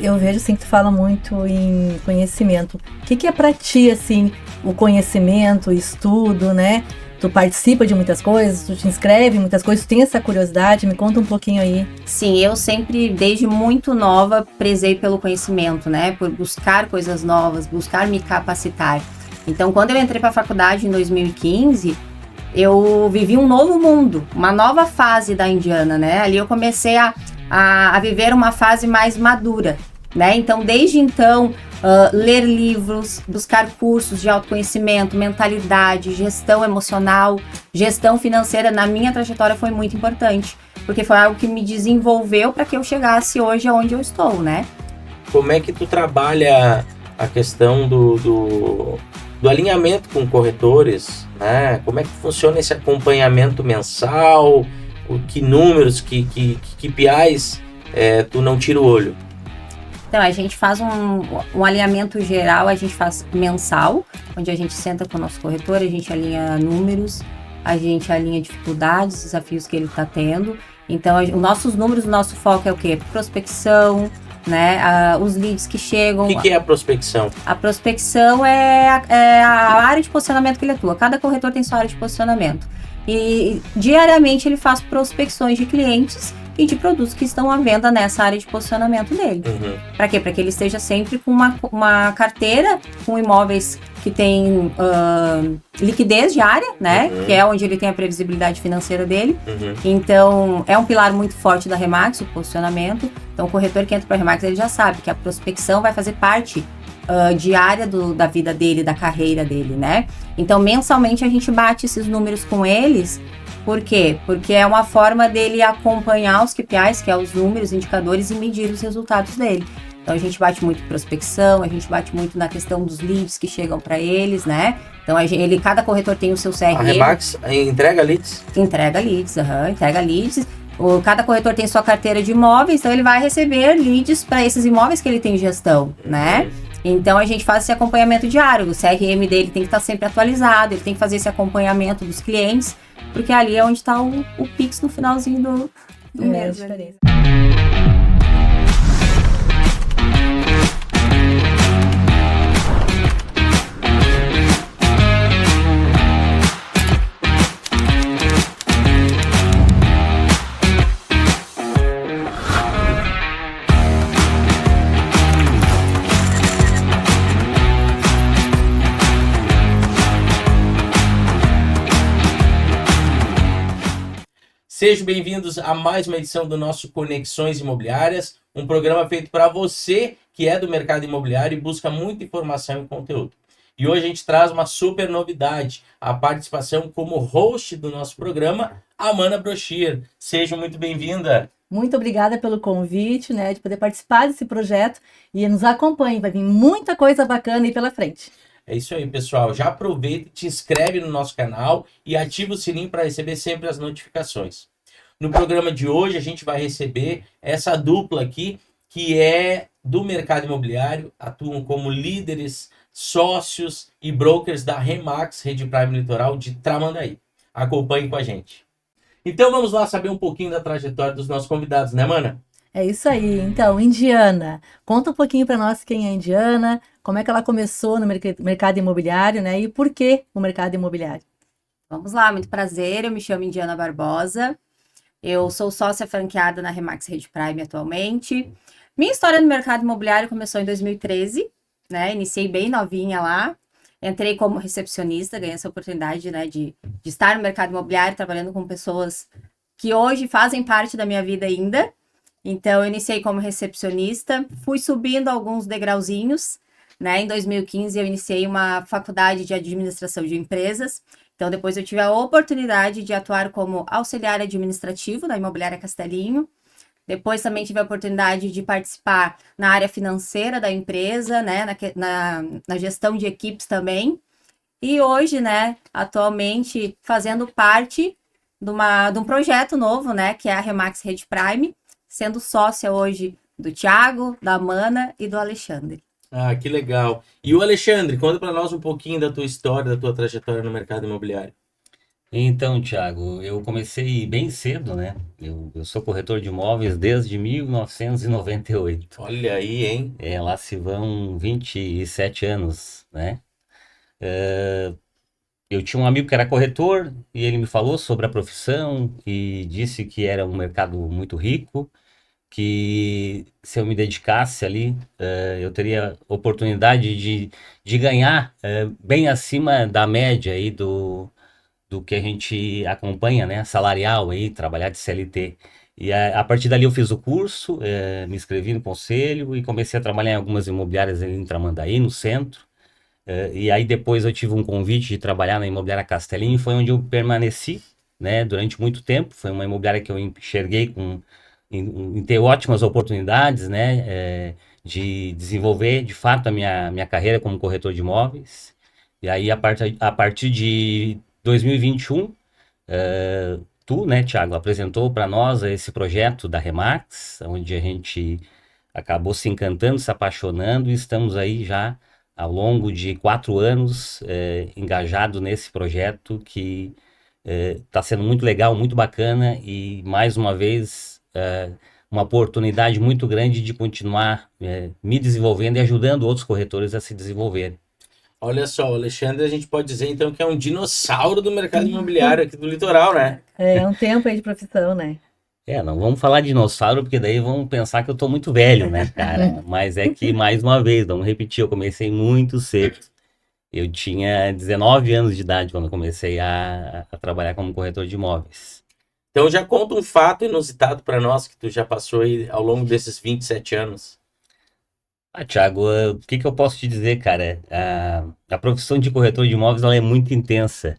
eu vejo assim que tu fala muito em conhecimento. O que é para ti assim o conhecimento, o estudo, né? Tu participa de muitas coisas, tu te inscreve em muitas coisas, tu tem essa curiosidade? Me conta um pouquinho aí. Sim, eu sempre, desde muito nova, prezei pelo conhecimento, né? Por buscar coisas novas, buscar me capacitar. Então, quando eu entrei para a faculdade em 2015, eu vivi um novo mundo, uma nova fase da Indiana, né? Ali eu comecei a viver uma fase mais madura, né? Então, desde então, ler livros, buscar cursos de autoconhecimento, mentalidade, gestão emocional, gestão financeira, na minha trajetória foi muito importante, porque foi algo que me desenvolveu para que eu chegasse hoje aonde eu estou, né? Como é que tu trabalha a questão do alinhamento com corretores, né? Como é que funciona esse acompanhamento mensal? Que números, que KPIs tu não tira o olho? Então, a gente faz um alinhamento geral, a gente faz mensal, onde a gente senta com o nosso corretor, a gente alinha números, a gente alinha dificuldades, desafios que ele está tendo. Então, os nossos números, o nosso foco é o quê? Prospecção, né? Os leads que chegam. O que é a prospecção? A prospecção é a área de posicionamento que ele atua. Cada corretor tem sua área de posicionamento. E diariamente ele faz prospecções de clientes e de produtos que estão à venda nessa área de posicionamento dele. Uhum. Para quê? Para que ele esteja sempre com uma carteira com imóveis que tem liquidez diária, né? Uhum. Que é onde ele tem a previsibilidade financeira dele. Uhum. Então, é um pilar muito forte da Remax, o posicionamento. Então, o corretor que entra para a Remax, ele já sabe que a prospecção vai fazer parte diária da vida dele, da carreira dele, né? Então, mensalmente, a gente bate esses números com eles. Por quê? Porque é uma forma dele acompanhar os KPIs, que é os números, indicadores, e medir os resultados dele. Então, a gente bate muito em prospecção, a gente bate muito na questão dos leads que chegam para eles, né? Então, cada corretor tem o seu CRM. A Remax entrega leads? Entrega leads, entrega leads. Cada corretor tem sua carteira de imóveis, então ele vai receber leads para esses imóveis que ele tem gestão, né? Então, a gente faz esse acompanhamento diário. O CRM dele tem que estar sempre atualizado, ele tem que fazer esse acompanhamento dos clientes, porque ali é onde está o Pix no finalzinho do mês. Sejam bem-vindos a mais uma edição do nosso Conexões Imobiliárias, um programa feito para você que é do mercado imobiliário e busca muita informação e conteúdo. E hoje a gente traz uma super novidade, a participação como host do nosso programa, Amanda Brochir. Seja muito bem-vinda. Muito obrigada pelo convite, né, de poder participar desse projeto e nos acompanhe, vai vir muita coisa bacana aí pela frente. É isso aí, pessoal. Já aproveita, te inscreve no nosso canal e ativa o sininho para receber sempre as notificações. No programa de hoje, a gente vai receber essa dupla aqui, que é do mercado imobiliário, atuam como líderes, sócios e brokers da Remax, Rede Prime Litoral de Tramandaí. Acompanhe com a gente. Então vamos lá saber um pouquinho da trajetória dos nossos convidados, né, Mana? É isso aí. Então, Indiana, conta um pouquinho para nós quem é a Indiana, como é que ela começou no mercado imobiliário, né? E por que o mercado imobiliário? Vamos lá, muito prazer. Eu me chamo Indiana Barbosa. Eu sou sócia franqueada na Remax Rede Prime atualmente. Minha história no mercado imobiliário começou em 2013, né? Iniciei bem novinha lá. Entrei como recepcionista, ganhei essa oportunidade, né, de estar no mercado imobiliário, trabalhando com pessoas que hoje fazem parte da minha vida ainda. Então, eu iniciei como recepcionista, fui subindo alguns degrauzinhos, né? Em 2015, eu iniciei uma faculdade de administração de empresas. Então, depois eu tive a oportunidade de atuar como auxiliar administrativo na Imobiliária Castelinho. Depois também tive a oportunidade de participar na área financeira da empresa, né? Na gestão de equipes também. E hoje, né, atualmente, fazendo parte de um projeto novo, né? Que é a Remax Rede Prime, sendo sócia hoje do Thiago, da Amanda e do Alexandre. Ah, que legal. E o Alexandre, conta para nós um pouquinho da tua história, da tua trajetória no mercado imobiliário. Então, Thiago, eu comecei bem cedo, né? Eu sou corretor de imóveis desde 1998. Olha aí, hein? Lá se vão 27 anos, né? Eu tinha um amigo que era corretor e ele me falou sobre a profissão e disse que era um mercado muito rico, que se eu me dedicasse ali, eu teria oportunidade de ganhar bem acima da média aí do que a gente acompanha, né, salarial aí, trabalhar de CLT. E a partir dali eu fiz o curso, me inscrevi no conselho e comecei a trabalhar em algumas imobiliárias ali em Tramandaí, no centro. E aí depois eu tive um convite de trabalhar na imobiliária Castelinho, foi onde eu permaneci, né, durante muito tempo. Foi uma imobiliária que eu enxerguei em ter ótimas oportunidades, né, de desenvolver de fato a minha carreira como corretor de imóveis. E aí a partir de 2021, tu, né, Thiago, apresentou para nós esse projeto da Remax, onde a gente acabou se encantando, se apaixonando, e estamos aí já ao longo de 4 anos engajado nesse projeto que está sendo muito legal, muito bacana e mais uma vez uma oportunidade muito grande de continuar me desenvolvendo e ajudando outros corretores a se desenvolverem. Olha só, o Alexandre, a gente pode dizer então que é um dinossauro do mercado imobiliário aqui do litoral, né? É um tempo aí de profissão, né? Não vamos falar de dinossauro, porque daí vão pensar que eu tô muito velho, né, cara? Mas é que, mais uma vez, vamos repetir, eu comecei muito cedo. Eu tinha 19 anos de idade quando eu comecei a trabalhar como corretor de imóveis. Então já conta um fato inusitado para nós que tu já passou aí ao longo desses 27 anos. Thiago, o que que eu posso te dizer, cara? A profissão de corretor de imóveis, ela é muito intensa.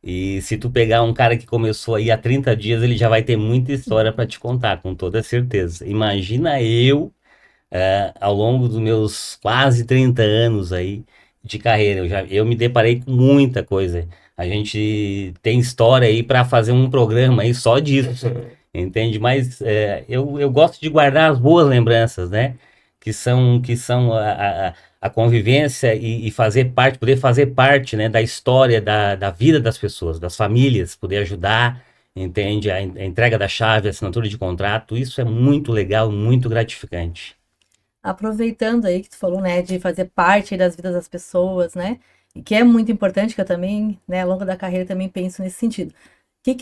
E se tu pegar um cara que começou aí há 30 dias, ele já vai ter muita história para te contar, com toda certeza. Imagina eu ao longo dos meus quase 30 anos aí de carreira. Eu me deparei com muita coisa. A gente tem história aí para fazer um programa aí só disso, entende? Mas eu gosto de guardar as boas lembranças, né? Que são a convivência e fazer parte, poder fazer parte, né, da história da vida das pessoas, das famílias, poder ajudar, entende? A entrega da chave, a assinatura de contrato, isso é muito legal, muito gratificante. Aproveitando aí que tu falou, né, de fazer parte das vidas das pessoas, né, e que é muito importante, que eu também, né, ao longo da carreira também penso nesse sentido. O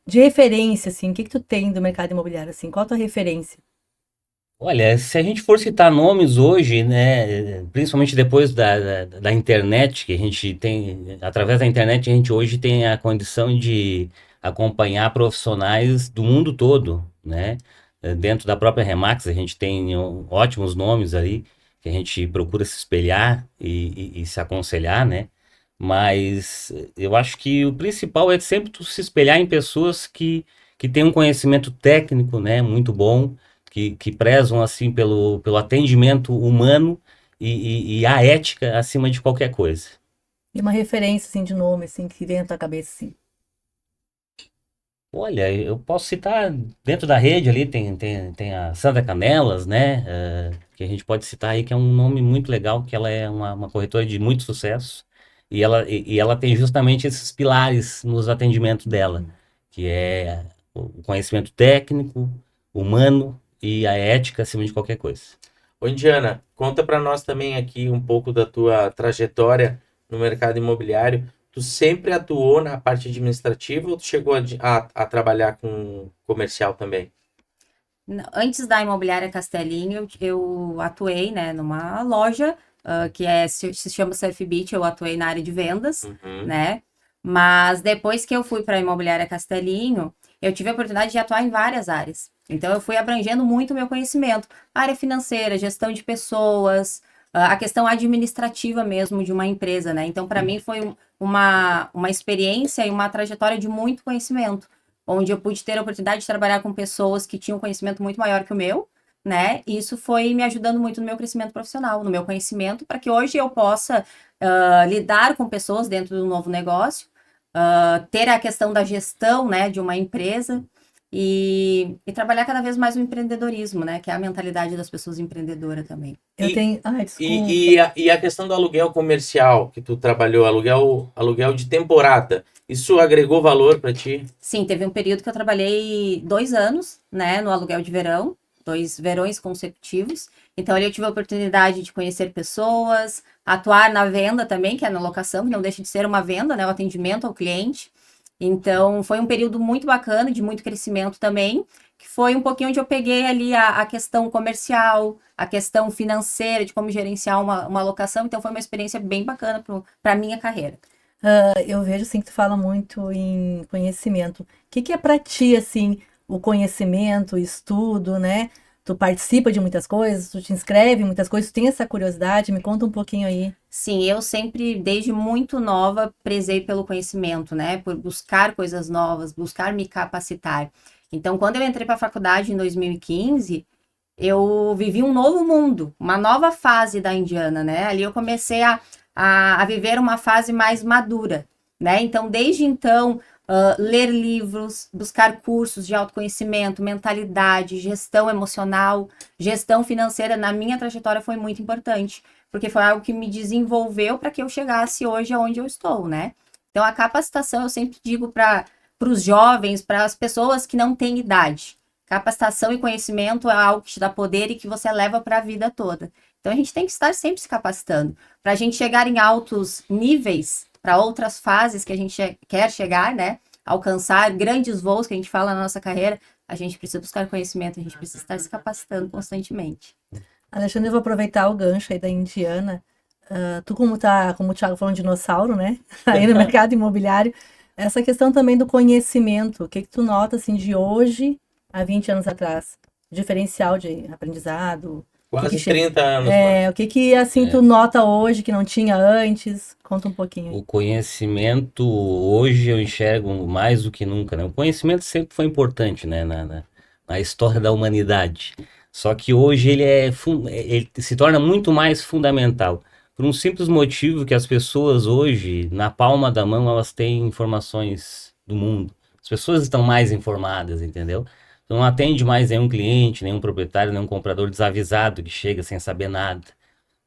de referência, assim, o que tu tem do mercado imobiliário, assim, qual a tua referência? Olha, se a gente for citar nomes hoje, né, principalmente depois da internet, que a gente tem, através da internet, a gente hoje tem a condição de acompanhar profissionais do mundo todo, né? Dentro da própria Remax, a gente tem ótimos nomes ali, que a gente procura se espelhar e se aconselhar, né? Mas eu acho que o principal é sempre tu se espelhar em pessoas que têm um conhecimento técnico, né, muito bom que prezam assim pelo atendimento humano e a ética acima de qualquer coisa. E uma referência, assim, de nome, assim, que vem na tua cabeça, assim. Olha, eu posso citar dentro da rede ali, tem a Sandra Canelas, né? Que a gente pode citar aí, que é um nome muito legal, que ela é uma corretora de muito sucesso. E ela tem justamente esses pilares nos atendimentos dela, que é o conhecimento técnico, humano e a ética acima de qualquer coisa. Ô, Indiana, conta para nós também aqui um pouco da tua trajetória no mercado imobiliário. Tu sempre atuou na parte administrativa ou tu chegou a trabalhar com comercial também? Antes da Imobiliária Castelinho, eu atuei, né, numa loja que se chama Surf Beach, eu atuei na área de vendas, né? Mas depois que eu fui para a Imobiliária Castelinho, eu tive a oportunidade de atuar em várias áreas. Então, eu fui abrangendo muito o meu conhecimento. Área financeira, gestão de pessoas, a questão administrativa mesmo de uma empresa, né? Então, para mim, foi uma experiência e uma trajetória de muito conhecimento, onde eu pude ter a oportunidade de trabalhar com pessoas que tinham conhecimento muito maior que o meu, né? E isso foi me ajudando muito no meu crescimento profissional, no meu conhecimento, para que hoje eu possa lidar com pessoas dentro do novo negócio, ter a questão da gestão, né, de uma empresa. e trabalhar cada vez mais o empreendedorismo, né? Que é a mentalidade das pessoas empreendedoras também. Eu E- tenho. Ai, desculpa. E a questão do aluguel comercial que tu trabalhou, aluguel de temporada, isso agregou valor para ti? Sim, teve um período que eu trabalhei 2 anos, né, no aluguel de verão, 2 verões consecutivos. Então, ali eu tive a oportunidade de conhecer pessoas, atuar na venda também, que é na locação, que não deixa de ser uma venda, né, o atendimento ao cliente. Então, foi um período muito bacana, de muito crescimento também, que foi um pouquinho onde eu peguei ali a questão comercial, a questão financeira, de como gerenciar uma locação. Então, foi uma experiência bem bacana para a minha carreira. Eu vejo assim que tu fala muito em conhecimento. O que é para ti assim o conhecimento, o estudo, né? Tu participa de muitas coisas, tu te inscreve em muitas coisas, tu tem essa curiosidade? Me conta um pouquinho aí. Sim, eu sempre, desde muito nova, prezei pelo conhecimento, né? Por buscar coisas novas, buscar me capacitar. Então, quando eu entrei para a faculdade em 2015, eu vivi um novo mundo, uma nova fase da Indiana, né? Ali eu comecei a viver uma fase mais madura, né? Então, desde então, ler livros, buscar cursos de autoconhecimento, mentalidade, gestão emocional, gestão financeira, na minha trajetória foi muito importante, porque foi algo que me desenvolveu para que eu chegasse hoje aonde eu estou, né? Então, a capacitação, eu sempre digo para os jovens, para as pessoas que não têm idade. Capacitação e conhecimento é algo que te dá poder e que você leva para a vida toda. Então a gente tem que estar sempre se capacitando para a gente chegar em altos níveis, para outras fases que a gente quer chegar, né? Alcançar grandes voos que a gente fala na nossa carreira. A gente precisa buscar conhecimento, a gente precisa estar se capacitando constantemente. Alexandre, eu vou aproveitar o gancho aí da Indiana. Tu como o Thiago falou, um dinossauro, né? Aí no mercado imobiliário. Essa questão também do conhecimento. O que tu nota assim de hoje a 20 anos atrás? Diferencial de aprendizado. Quase chega? 30 anos, mano. O que assim tu nota hoje que não tinha antes? Conta um pouquinho aí. O conhecimento, hoje eu enxergo mais do que nunca, né? O conhecimento sempre foi importante, né, na história da humanidade. Só que hoje ele se torna muito mais fundamental. Por um simples motivo que as pessoas hoje, na palma da mão, elas têm informações do mundo. As pessoas estão mais informadas, entendeu? Então não atende mais nenhum cliente, nenhum proprietário, nenhum comprador desavisado que chega sem saber nada.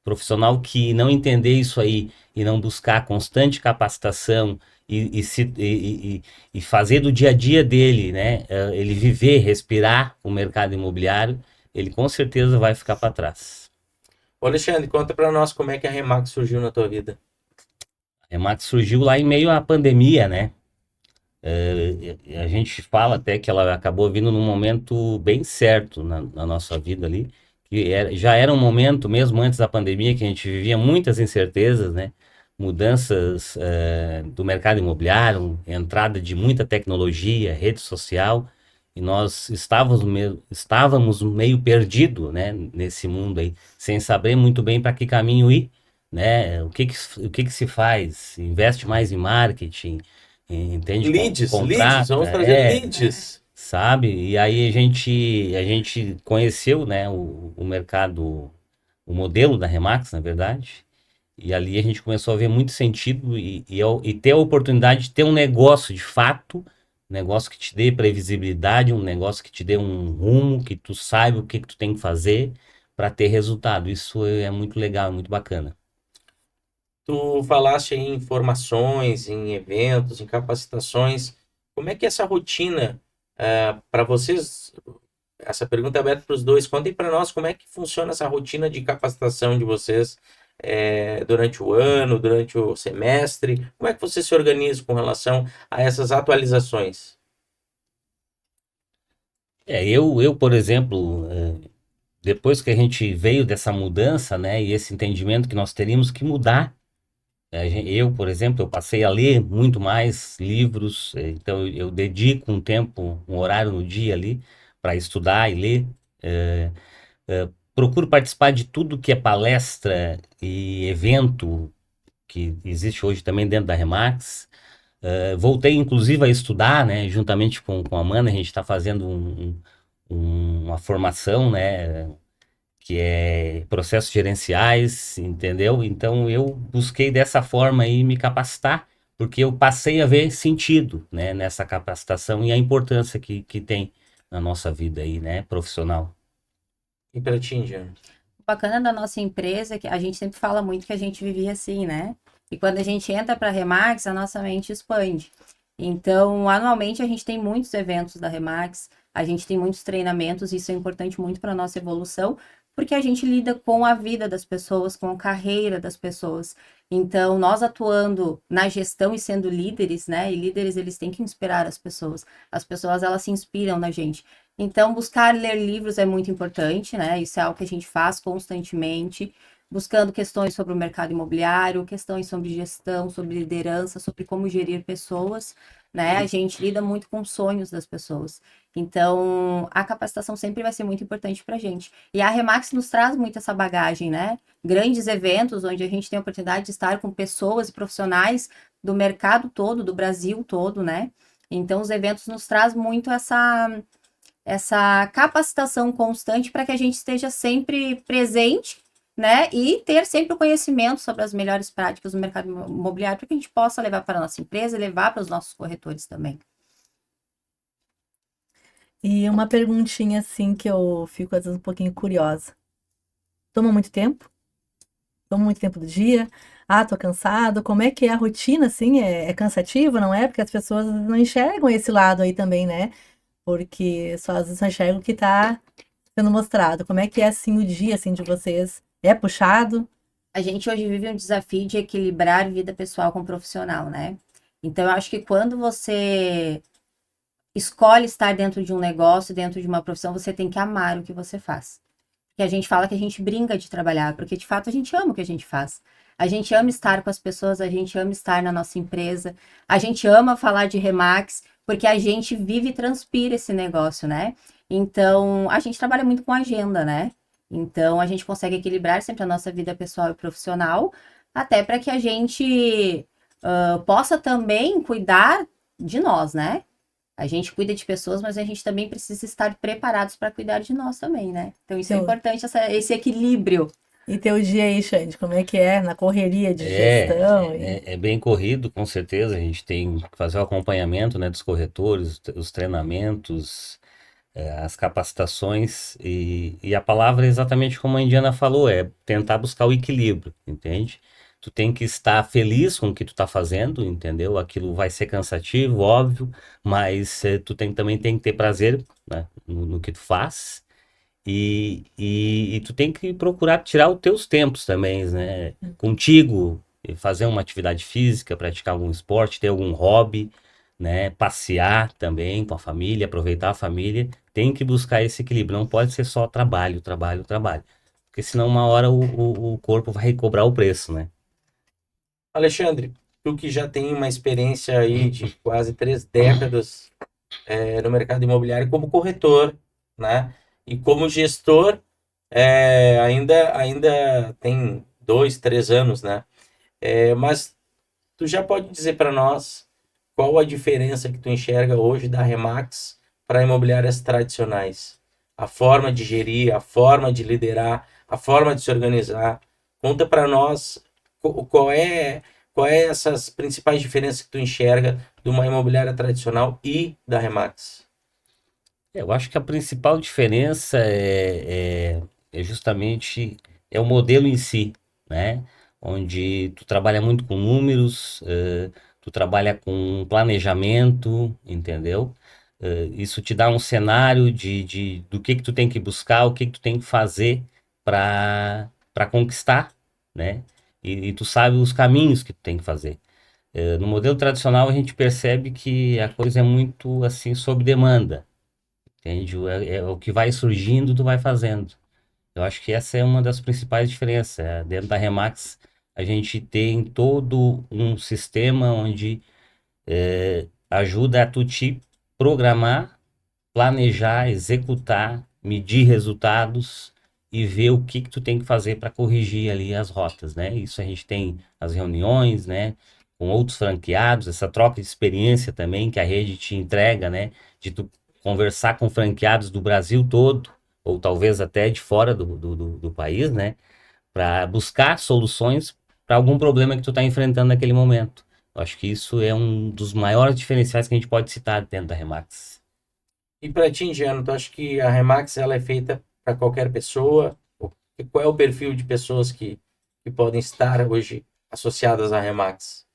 Profissional que não entender isso aí e não buscar constante capacitação e fazer do dia a dia dele, né? Ele viver, respirar o mercado imobiliário, ele com certeza vai ficar para trás. Ô Alexandre, conta para nós como é que a Remax surgiu na tua vida. A Remax surgiu lá em meio à pandemia, né? A gente fala até que ela acabou vindo num momento bem certo na nossa vida ali, que já era um momento, mesmo antes da pandemia, que a gente vivia muitas incertezas, né? Mudanças do mercado imobiliário, entrada de muita tecnologia, rede social, e nós estávamos meio perdidos, né? Nesse mundo aí, sem saber muito bem para que caminho ir, né? O que que se faz? Investe mais em marketing, entende? Leads, Contrata, vamos trazer leads. sabe? E aí a gente conheceu, né, o mercado, o modelo da Remax, na verdade, e ali a gente começou a ver muito sentido e ter a oportunidade de ter um negócio de fato, um negócio que te dê previsibilidade, um negócio que te dê um rumo, que tu saiba o que que tu tem que fazer para ter resultado. Isso é muito legal, é muito bacana. Tu falaste em formações, em eventos, em capacitações. Como é que é essa rotina para vocês? Essa pergunta é aberta para os dois. Contem para nós como é que funciona essa rotina de capacitação de vocês durante o ano, durante o semestre. Como é que você se organiza com relação a essas atualizações? Por exemplo, depois que a gente veio dessa mudança, né, e esse entendimento que nós teríamos que mudar. Eu, por exemplo, eu passei a ler muito mais livros, então eu dedico um tempo, um horário no dia ali para estudar e ler. eh, Procuro participar de tudo que é palestra e evento que existe hoje também dentro da Remax. Voltei, inclusive, a estudar, né, juntamente com a Amanda, a gente está fazendo uma formação, né, que é processos gerenciais, entendeu? Então eu busquei dessa forma aí me capacitar, porque eu passei a ver sentido, né, nessa capacitação e a importância que tem na nossa vida aí, né, profissional. E pra ti, Indiana? O bacana da nossa empresa é que a gente sempre fala muito que a gente vivia assim, né? E quando a gente entra para a Remax, a nossa mente expande. Então, anualmente a gente tem muitos eventos da Remax, a gente tem muitos treinamentos, isso é importante muito para a nossa evolução, porque a gente lida com a vida das pessoas, com a carreira das pessoas. Então, nós atuando na gestão e sendo líderes, né? E líderes, eles têm que inspirar as pessoas. As pessoas, elas se inspiram na gente. Então, buscar ler livros é muito importante, né? Isso é algo que a gente faz constantemente, buscando questões sobre o mercado imobiliário, questões sobre gestão, sobre liderança, sobre como gerir pessoas, né? A gente lida muito com os sonhos das pessoas. Então, a capacitação sempre vai ser muito importante para a gente. E a Remax nos traz muito essa bagagem, né? Grandes eventos onde a gente tem a oportunidade de estar com pessoas e profissionais do mercado todo, do Brasil todo, né? Então, os eventos nos traz muito essa capacitação constante para que a gente esteja sempre presente, né? E ter sempre o conhecimento sobre as melhores práticas do mercado imobiliário para que a gente possa levar para a nossa empresa e levar para os nossos corretores também. E uma perguntinha assim que eu fico às vezes um pouquinho curiosa. Toma muito tempo? Toma muito tempo do dia? Ah, tô cansado. Como é que é a rotina, assim? É cansativo, não é? Porque as pessoas não enxergam esse lado aí também, né? Porque só às vezes só enxergam o que tá sendo mostrado. Como é que é, assim, o dia, assim, de vocês? É puxado? A gente hoje vive um desafio de equilibrar vida pessoal com profissional, né? Então, eu acho que quando você escolhe estar dentro de um negócio, dentro de uma profissão, você tem que amar o que você faz. Porque a gente fala que a gente brinca de trabalhar, porque de fato a gente ama o que a gente faz. A gente ama estar com as pessoas, a gente ama estar na nossa empresa, a gente ama falar de Remax, porque a gente vive e transpira esse negócio, né? Então, a gente trabalha muito com agenda, né? Então, a gente consegue equilibrar sempre a nossa vida pessoal e profissional, até para que a gente possa também cuidar de nós, né? A gente cuida de pessoas, mas a gente também precisa estar preparados para cuidar de nós também, né? Então, isso é Então, importante, esse equilíbrio. e teu dia aí, Xande, como é que é? Na correria de gestão? É bem corrido, com certeza. A gente tem que fazer o acompanhamento, né, dos corretores, os treinamentos, as capacitações e a palavra é exatamente como a Indiana falou, é tentar buscar o equilíbrio, entende? Tu tem que estar feliz com o que tu tá fazendo, entendeu? Aquilo vai ser cansativo, óbvio, mas tu também tem que ter prazer, né, no que tu faz. E tu tem que procurar tirar os teus tempos também, né? Contigo, e fazer uma atividade física, praticar algum esporte, ter algum hobby, né? Passear também com a família, aproveitar a família. Tem que buscar esse equilíbrio. Não pode ser só trabalho, trabalho, trabalho. Porque senão uma hora o corpo vai cobrar o preço, né? Alexandre, tu que já tem uma experiência aí de quase 3 décadas no mercado imobiliário como corretor, né? E como gestor, ainda tem 2, 3 anos, né? Mas tu já pode dizer para nós qual a diferença que tu enxerga hoje da Remax para imobiliárias tradicionais? A forma de gerir, a forma de liderar, a forma de se organizar. Conta para nós qual é essas principais diferenças que tu enxerga de uma imobiliária tradicional e da Remax. Eu acho que a principal diferença é justamente o modelo em si, né? Onde tu trabalha muito com números, tu trabalha com planejamento, entendeu? Isso te dá um cenário do que tu tem que buscar, o que tu tem que fazer para conquistar, né? E tu sabe os caminhos que tu tem que fazer. No modelo tradicional a gente percebe que a coisa é muito assim sob demanda. Entende? É o que vai surgindo, tu vai fazendo. Eu acho que essa é uma das principais diferenças. Dentro da Remax, a gente tem todo um sistema onde ajuda a tu te programar, planejar, executar, medir resultados e ver o que tu tem que fazer para corrigir ali as rotas, né? Isso a gente tem as reuniões, né? Com outros franqueados, essa troca de experiência também que a rede te entrega, né? De tu conversar com franqueados do Brasil todo, ou talvez até de fora do país, né? Para buscar soluções para algum problema que tu está enfrentando naquele momento. Acho que isso é um dos maiores diferenciais que a gente pode citar dentro da Remax. E para ti, Indiano, tu acha que a Remax ela é feita para qualquer pessoa? Qual é o perfil de pessoas que podem estar hoje associadas à Remax?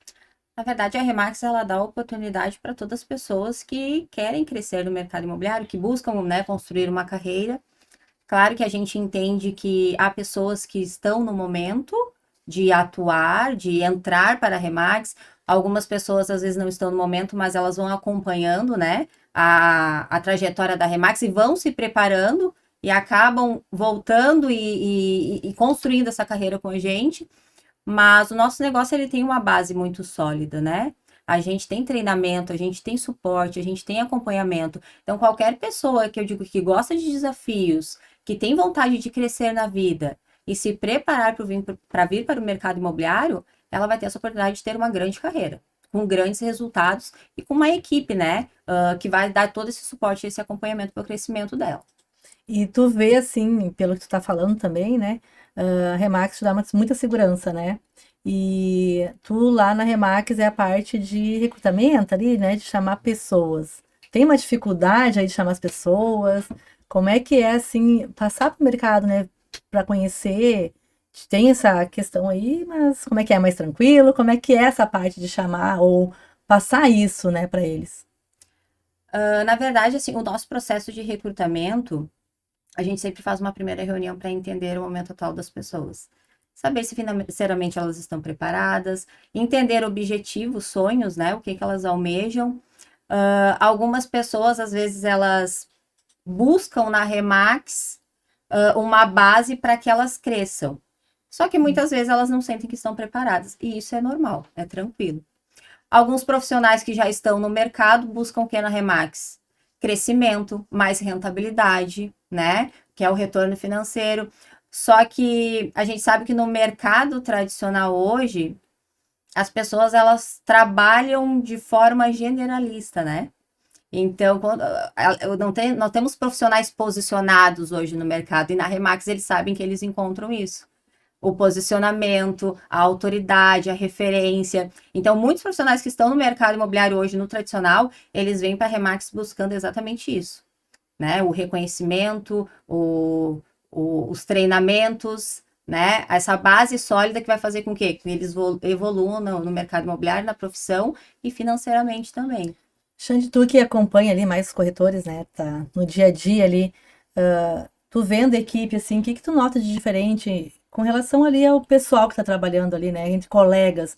Na verdade, a Remax ela dá oportunidade para todas as pessoas que querem crescer no mercado imobiliário, que buscam, né, construir uma carreira. Claro que a gente entende que há pessoas que estão no momento de atuar, de entrar para a Remax. Algumas pessoas às vezes não estão no momento, mas elas vão acompanhando, né, a trajetória da Remax e vão se preparando e acabam voltando e construindo essa carreira com a gente. Mas o nosso negócio ele tem uma base muito sólida, né? A gente tem treinamento, a gente tem suporte, a gente tem acompanhamento. Então, qualquer pessoa que eu digo que gosta de desafios, que tem vontade de crescer na vida e se preparar para vir para o mercado imobiliário, ela vai ter essa oportunidade de ter uma grande carreira, com grandes resultados e com uma equipe, né? Que vai dar todo esse suporte, esse acompanhamento para o crescimento dela. E tu vê, assim, pelo que tu tá falando também, né? A Remax te dá muita segurança, né? E tu lá na Remax é a parte de recrutamento ali, né? De chamar pessoas. Tem uma dificuldade aí de chamar as pessoas? Como é que é, assim, passar pro mercado, né? Para conhecer? Tem essa questão aí, mas como é que é? Mais tranquilo? Como é que é essa parte de chamar ou passar isso, né, para eles? Na verdade, assim, o nosso processo de recrutamento, a gente sempre faz uma primeira reunião para entender o momento atual das pessoas. Saber se financeiramente elas estão preparadas, entender objetivos, sonhos, né? O que elas almejam. Algumas pessoas, às vezes, elas buscam na Remax uma base para que elas cresçam. Só que muitas vezes elas não sentem que estão preparadas. E isso é normal, é tranquilo. Alguns profissionais que já estão no mercado buscam o que na Remax? Crescimento, mais rentabilidade, né? Que é o retorno financeiro. Só que a gente sabe que no mercado tradicional hoje, as pessoas elas trabalham de forma generalista, né? Então, nós temos profissionais posicionados hoje no mercado e na Remax eles sabem que eles encontram isso. O posicionamento, a autoridade, a referência. Então, muitos profissionais que estão no mercado imobiliário hoje, no tradicional, eles vêm para a Remax buscando exatamente isso, né? O reconhecimento, os treinamentos, né? Essa base sólida que vai fazer com que eles evoluam no mercado imobiliário, na profissão e financeiramente também. Xande, tu que acompanha ali mais os corretores, né? Tá no dia a dia ali, tu vendo a equipe, assim, o que que tu nota de diferente com relação ali ao pessoal que tá trabalhando ali, né? Entre colegas.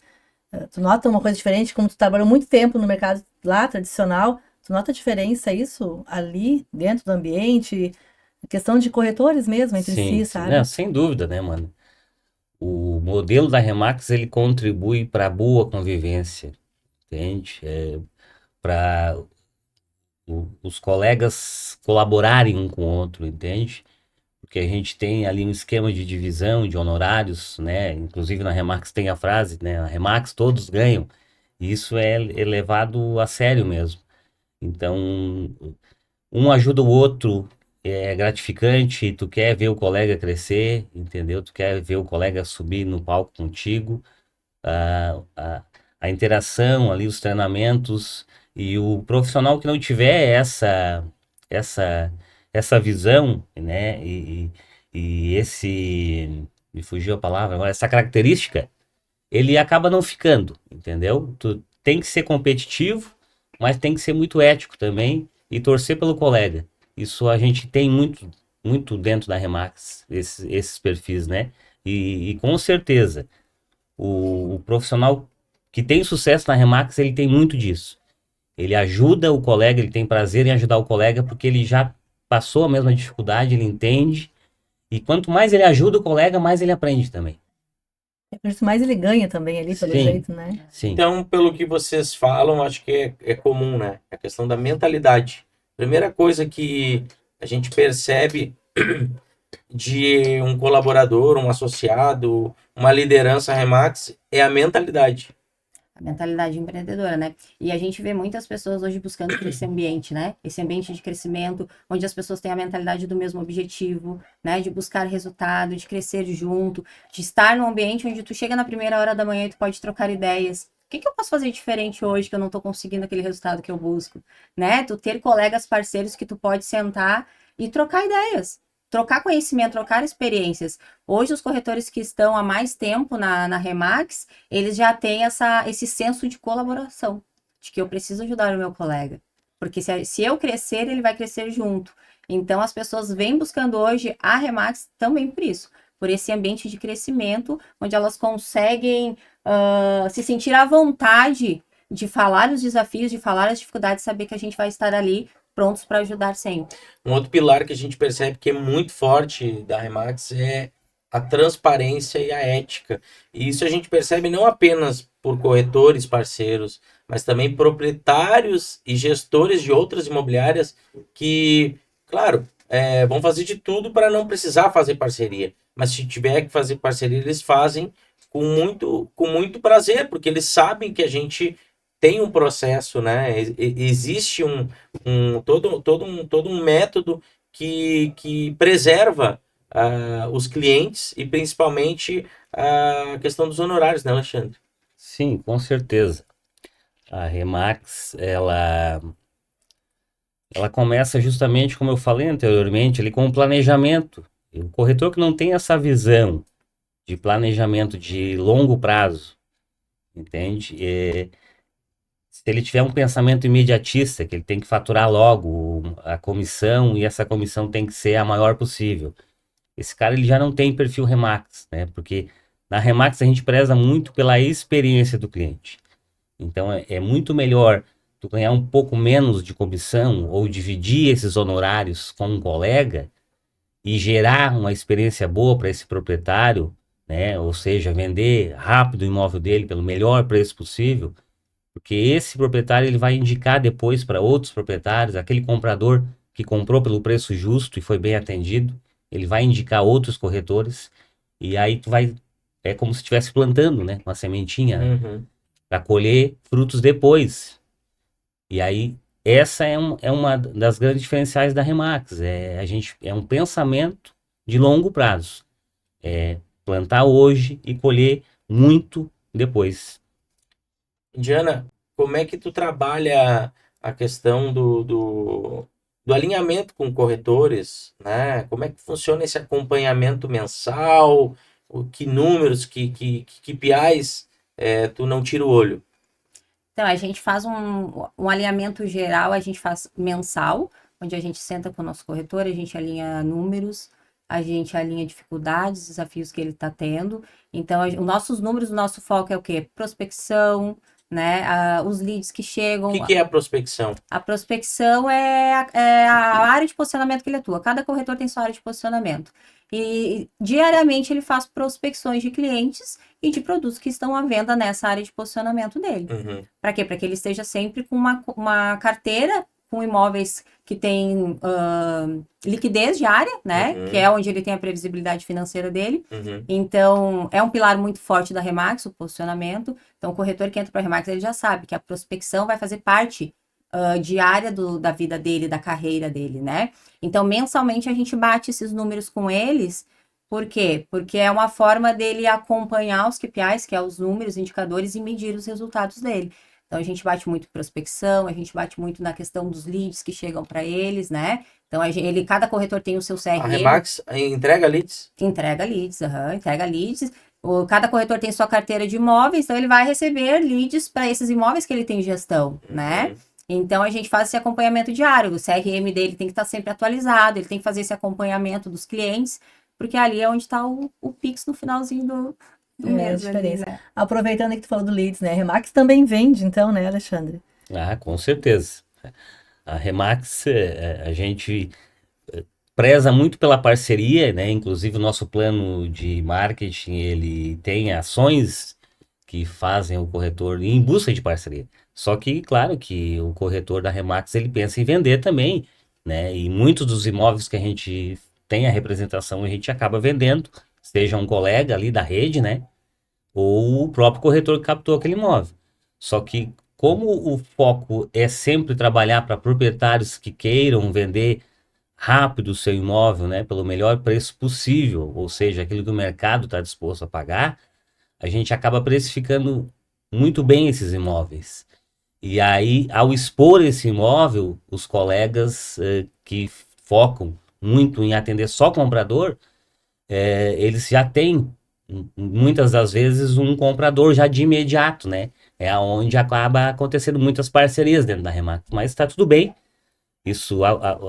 Tu nota uma coisa diferente, como tu trabalhou muito tempo no mercado lá tradicional, tu nota a diferença isso ali dentro do ambiente, a questão de corretores mesmo entre Sim, si, sim. sabe? Não, sem dúvida, né, mano? O modelo da Remax, ele contribui para a boa convivência, entende? Para os colegas colaborarem um com o outro, entende? Porque a gente tem ali um esquema de divisão de honorários, né? Inclusive na Remax tem a frase, né? Na Remax todos ganham. E isso é levado a sério mesmo. Então, um ajuda o outro, é gratificante, tu quer ver o colega crescer, entendeu? Tu quer ver o colega subir no palco contigo, a, a, a interação ali, os treinamentos, e o profissional que não tiver essa, essa visão, né? E esse, me fugiu a palavra agora, essa característica, ele acaba não ficando, entendeu? Tu tem que ser competitivo, mas tem que ser muito ético também e torcer pelo colega. Isso a gente tem muito dentro da Remax, esses perfis, né? E com certeza, o profissional que tem sucesso na Remax, ele tem muito disso. Ele ajuda o colega, ele tem prazer em ajudar o colega, porque ele já passou a mesma dificuldade, ele entende. E quanto mais ele ajuda o colega, mais ele aprende também. Por isso mais ele ganha também ali, pelo Sim, jeito, né? sim. Então, pelo que vocês falam, acho que é comum, né? A questão da mentalidade. Primeira coisa que a gente percebe de um colaborador, um associado, uma liderança Remax é a mentalidade. A mentalidade empreendedora, né? E a gente vê muitas pessoas hoje buscando por esse ambiente, né? Esse ambiente de crescimento, onde as pessoas têm a mentalidade do mesmo objetivo, né? De buscar resultado, de crescer junto, de estar num ambiente onde tu chega na primeira hora da manhã e tu pode trocar ideias, que eu posso fazer diferente hoje que eu não estou conseguindo aquele resultado que eu busco, né? Tu ter colegas parceiros que tu pode sentar e trocar ideias, trocar conhecimento, trocar experiências. Hoje, os corretores que estão há mais tempo na Remax, eles já têm esse senso de colaboração, de que eu preciso ajudar o meu colega. Porque se eu crescer, ele vai crescer junto. Então, as pessoas vêm buscando hoje a Remax também por isso, por esse ambiente de crescimento, onde elas conseguem se sentir à vontade de falar os desafios, de falar as dificuldades, saber que a gente vai estar ali prontos para ajudar sempre. Um outro pilar que a gente percebe que é muito forte da Remax é a transparência e a ética. E isso a gente percebe não apenas por corretores parceiros, mas também proprietários e gestores de outras imobiliárias que, claro, vão fazer de tudo para não precisar fazer parceria. Mas se tiver que fazer parceria, eles fazem com muito prazer, porque eles sabem que a gente tem um processo, né? Existe todo um método que preserva os clientes e principalmente a questão dos honorários, né, Alexandre? Sim, com certeza. A Remax, ela começa justamente, como eu falei anteriormente, ali com o planejamento. E o corretor que não tem essa visão de planejamento de longo prazo, entende? Se ele tiver um pensamento imediatista, que ele tem que faturar logo a comissão e essa comissão tem que ser a maior possível, esse cara ele já não tem perfil Remax, né? Porque na Remax a gente preza muito pela experiência do cliente. Então é muito melhor tu ganhar um pouco menos de comissão ou dividir esses honorários com um colega e gerar uma experiência boa para esse proprietário, né? Ou seja, vender rápido o imóvel dele pelo melhor preço possível, porque esse proprietário ele vai indicar depois para outros proprietários, aquele comprador que comprou pelo preço justo e foi bem atendido, ele vai indicar outros corretores e aí tu vai, é como se estivesse plantando, né? Uma sementinha, né? Para colher frutos depois. E aí essa é uma das grandes diferenciais da Remax. É um pensamento de longo prazo. É plantar hoje e colher muito depois. Diana, como é que tu trabalha a questão do alinhamento com corretores, né? Como é que funciona esse acompanhamento mensal? Que números, que KPIs tu não tira o olho? Então, a gente faz um alinhamento geral, a gente faz mensal, onde a gente senta com o nosso corretor, a gente alinha números, a gente alinha dificuldades, desafios que ele está tendo. Então, os nossos números, o nosso foco é o quê? Prospecção, né? Os leads que chegam. O que é a prospecção? A prospecção é a área de posicionamento que ele atua. Cada corretor tem sua área de posicionamento. E diariamente ele faz prospecções de clientes e de produtos que estão à venda nessa área de posicionamento dele. Para quê? Para que ele esteja sempre com uma carteira com imóveis que tem liquidez diária, né? Que é onde ele tem a previsibilidade financeira dele. Então, é um pilar muito forte da Remax, o posicionamento. Então, o corretor que entra para a Remax, ele já sabe que a prospecção vai fazer parte diária da vida dele, da carreira dele, né? Então, mensalmente, a gente bate esses números com eles. Por quê? Porque é uma forma dele acompanhar os KPIs, que é os números, indicadores, e medir os resultados dele. Então, a gente bate muito em prospecção, a gente bate muito na questão dos leads que chegam para eles, né? Então, cada corretor tem o seu CRM. A Remax entrega leads? Entrega leads, entrega leads. Cada corretor tem sua carteira de imóveis, então ele vai receber leads para esses imóveis que ele tem gestão, né? Então, a gente faz esse acompanhamento diário. O CRM dele tem que estar sempre atualizado, ele tem que fazer esse acompanhamento dos clientes, porque ali é onde está o Pix no finalzinho do mês. A diferença. Ali, né? Aproveitando que tu falou do leads, né? A Remax também vende, então, né, Alexandre? Ah, com certeza. A Remax, a gente preza muito pela parceria, né? Inclusive o nosso plano de marketing, ele tem ações que fazem o corretor ir em busca de parceria. Só que, claro, que o corretor da Remax, ele pensa em vender também, né? E muitos dos imóveis que a gente tem a representação, a gente acaba vendendo, seja um colega ali da rede, né? Ou o próprio corretor que captou aquele imóvel. Só que, como o foco é sempre trabalhar para proprietários que queiram vender rápido o seu imóvel, né? Pelo melhor preço possível, ou seja, aquilo que o mercado está disposto a pagar, a gente acaba precificando muito bem esses imóveis. E aí, ao expor esse imóvel, os colegas que focam muito em atender só comprador, eles já têm, muitas das vezes, um comprador já de imediato, né? É onde acaba acontecendo muitas parcerias dentro da Remax. Mas está tudo bem isso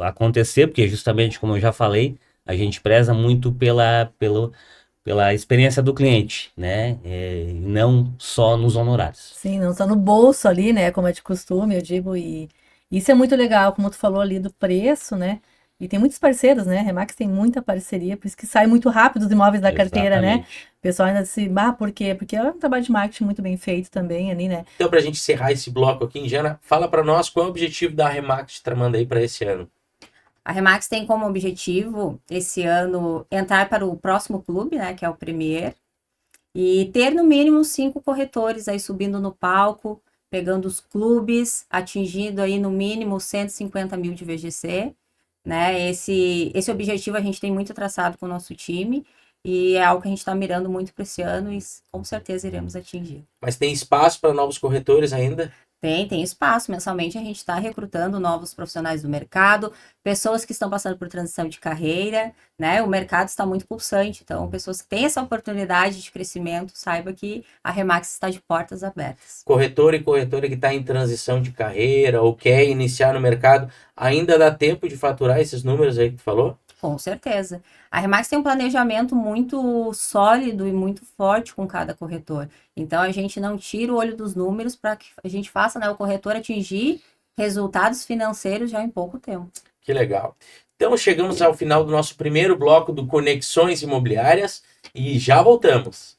acontecer, porque justamente, como eu já falei, a gente preza muito pela experiência do cliente, né? E não só nos honorários. Sim, não só no bolso ali, né? Como é de costume, eu digo, e isso é muito legal, como tu falou ali do preço, né? E tem muitos parceiros, né? Remax tem muita parceria, por isso que sai muito rápido os imóveis da carteira, né? Exatamente. O pessoal ainda se, por quê? Porque é um trabalho de marketing muito bem feito também ali, né? Então, para a gente encerrar esse bloco aqui, Indiana, fala para nós qual é o objetivo da Remax tramando aí para esse ano. A Remax tem como objetivo, esse ano, entrar para o próximo clube, né, que é o Premier, e ter no mínimo 5 corretores aí subindo no palco, pegando os clubes, atingindo aí no mínimo 150 mil de VGC, né? Esse objetivo a gente tem muito traçado com o nosso time e é algo que a gente está mirando muito para esse ano e com certeza iremos atingir. Mas tem espaço para novos corretores ainda? Tem espaço. Mensalmente a gente está recrutando novos profissionais do mercado, pessoas que estão passando por transição de carreira, né? O mercado está muito pulsante, então pessoas que têm essa oportunidade de crescimento, saiba que a Remax está de portas abertas. Corretor e corretora que está em transição de carreira ou quer iniciar no mercado, ainda dá tempo de faturar esses números aí que tu falou? Com certeza. A Remax tem um planejamento muito sólido e muito forte com cada corretor. Então, a gente não tira o olho dos números para que a gente faça, né, o corretor atingir resultados financeiros já em pouco tempo. Que legal. Então, chegamos ao final do nosso primeiro bloco do Conexões Imobiliárias e já voltamos.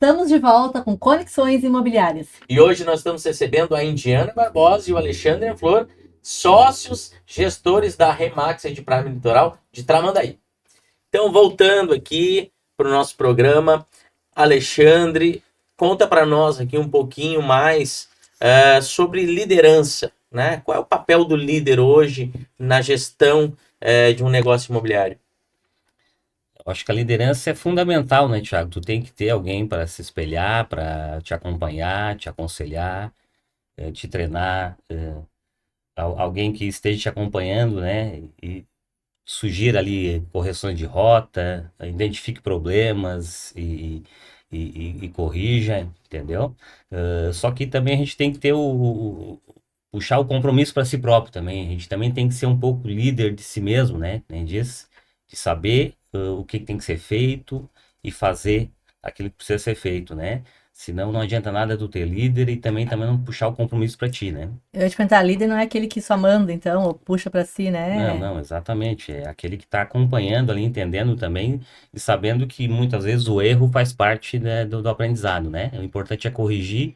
estamos de volta com Conexões Imobiliárias. E hoje nós estamos recebendo a Indiana Barbosa e o Alexandre Flor, sócios gestores da Remax Edprime Litoral de Tramandaí. Então, voltando aqui para o nosso programa, Alexandre, conta para nós aqui um pouquinho mais sobre liderança, né? Qual é o papel do líder hoje na gestão de um negócio imobiliário? Eu acho que a liderança é fundamental, né, Thiago? Tu tem que ter alguém para se espelhar, para te acompanhar, te aconselhar, te treinar, alguém que esteja te acompanhando, né? E sugira ali correções de rota, identifique problemas e corrija, entendeu? Só que também a gente tem que ter puxar o compromisso para si próprio também. A gente também tem que ser um pouco líder de si mesmo, né? Nem diz, de saber o que tem que ser feito e fazer aquilo que precisa ser feito, né? Senão não adianta nada tu ter líder e também não puxar o compromisso para ti, né? Eu ia te perguntar, líder não é aquele que só manda, então, ou puxa para si, né? Não, exatamente. É aquele que está acompanhando ali, entendendo também e sabendo que muitas vezes o erro faz parte, né, do aprendizado, né? O importante é corrigir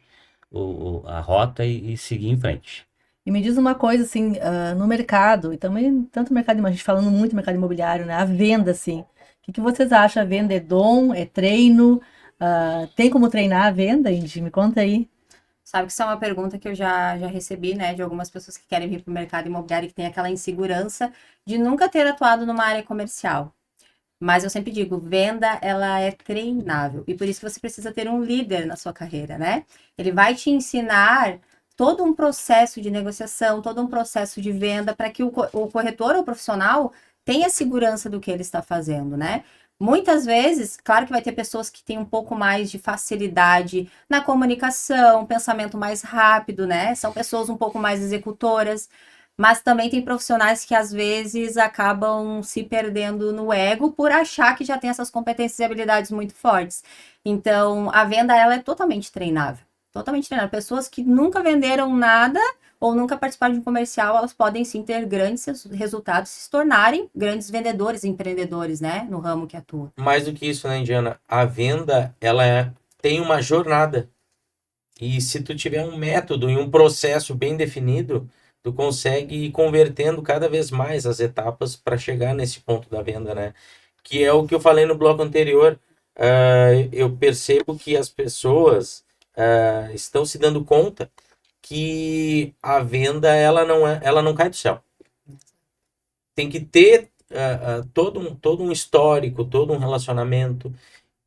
a rota e seguir em frente. E me diz uma coisa, assim, no mercado, e também, tanto no mercado, a gente falando muito do mercado imobiliário, né? A venda, assim. O que vocês acham? A venda é dom, é treino? Tem como treinar a venda, Indy? Me conta aí. Sabe que isso é uma pergunta que eu já recebi, né, de algumas pessoas que querem vir para o mercado imobiliário e que tem aquela insegurança de nunca ter atuado numa área comercial. Mas eu sempre digo, venda, ela é treinável. E por isso que você precisa ter um líder na sua carreira, né? Ele vai te ensinar todo um processo de negociação, todo um processo de venda para que o corretor ou profissional tenha segurança do que ele está fazendo, né? Muitas vezes, claro que vai ter pessoas que têm um pouco mais de facilidade na comunicação, pensamento mais rápido, né? São pessoas um pouco mais executoras, mas também tem profissionais que às vezes acabam se perdendo no ego por achar que já tem essas competências e habilidades muito fortes. Então, a venda, ela é totalmente treinável. Totalmente treinável. Pessoas que nunca venderam nada ou nunca participaram de um comercial, elas podem sim ter grandes resultados, se tornarem grandes vendedores, empreendedores, né, no ramo que atuam. Mais do que isso, né, Indiana? A venda, ela tem uma jornada. E se tu tiver um método e um processo bem definido, tu consegue ir convertendo cada vez mais as etapas para chegar nesse ponto da venda, né? Que é o que eu falei no bloco anterior. Eu percebo que as pessoas estão se dando conta que a venda ela não cai do céu. Tem que ter todo um histórico, todo um relacionamento.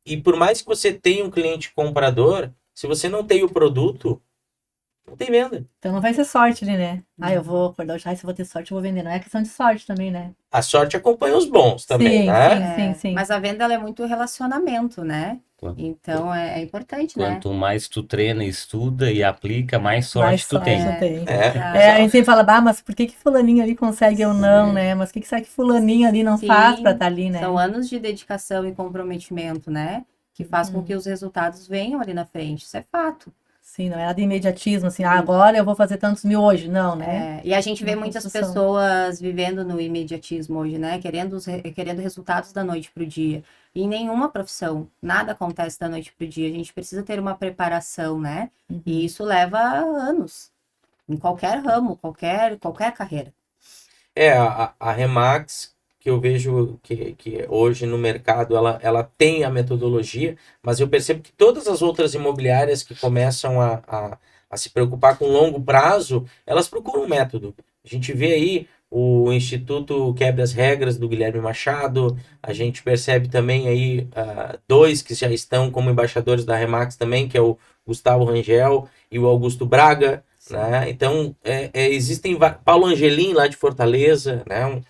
E por mais que você tenha um cliente comprador, se você não tem o produto, não tem venda. Então não vai ser sorte ali, né? Eu vou acordar hoje, se eu vou ter sorte, eu vou vender. Não é questão de sorte também, né? A sorte acompanha os bons também, sim, né? Sim. Mas a venda, ela é muito relacionamento, né? Então é importante, né? Quanto mais tu treina, estuda e aplica, mais sorte tu tem. A gente sempre fala, mas por que fulaninho ali consegue ou não, né? Mas o que será que fulaninho ali não faz para estar ali, né? São anos de dedicação e comprometimento, né? Que faz com que os resultados venham ali na frente. Isso é fato. Sim, não é nada de imediatismo, assim, agora eu vou fazer tantos mil hoje, não, né? E a gente vê muitas pessoas vivendo no imediatismo hoje, né? Querendo resultados da noite para o dia. E em nenhuma profissão, nada acontece da noite para o dia. A gente precisa ter uma preparação, né? E isso leva anos. Em qualquer ramo, qualquer carreira. A Remax, que eu vejo que hoje no mercado ela tem a metodologia, mas eu percebo que todas as outras imobiliárias que começam a se preocupar com longo prazo, elas procuram um método. A gente vê aí o Instituto Quebra as Regras do Guilherme Machado, a gente percebe também aí dois que já estão como embaixadores da Remax também, que é o Gustavo Rangel e o Augusto Braga, né? Então, existem Paulo Angelim lá de Fortaleza, né?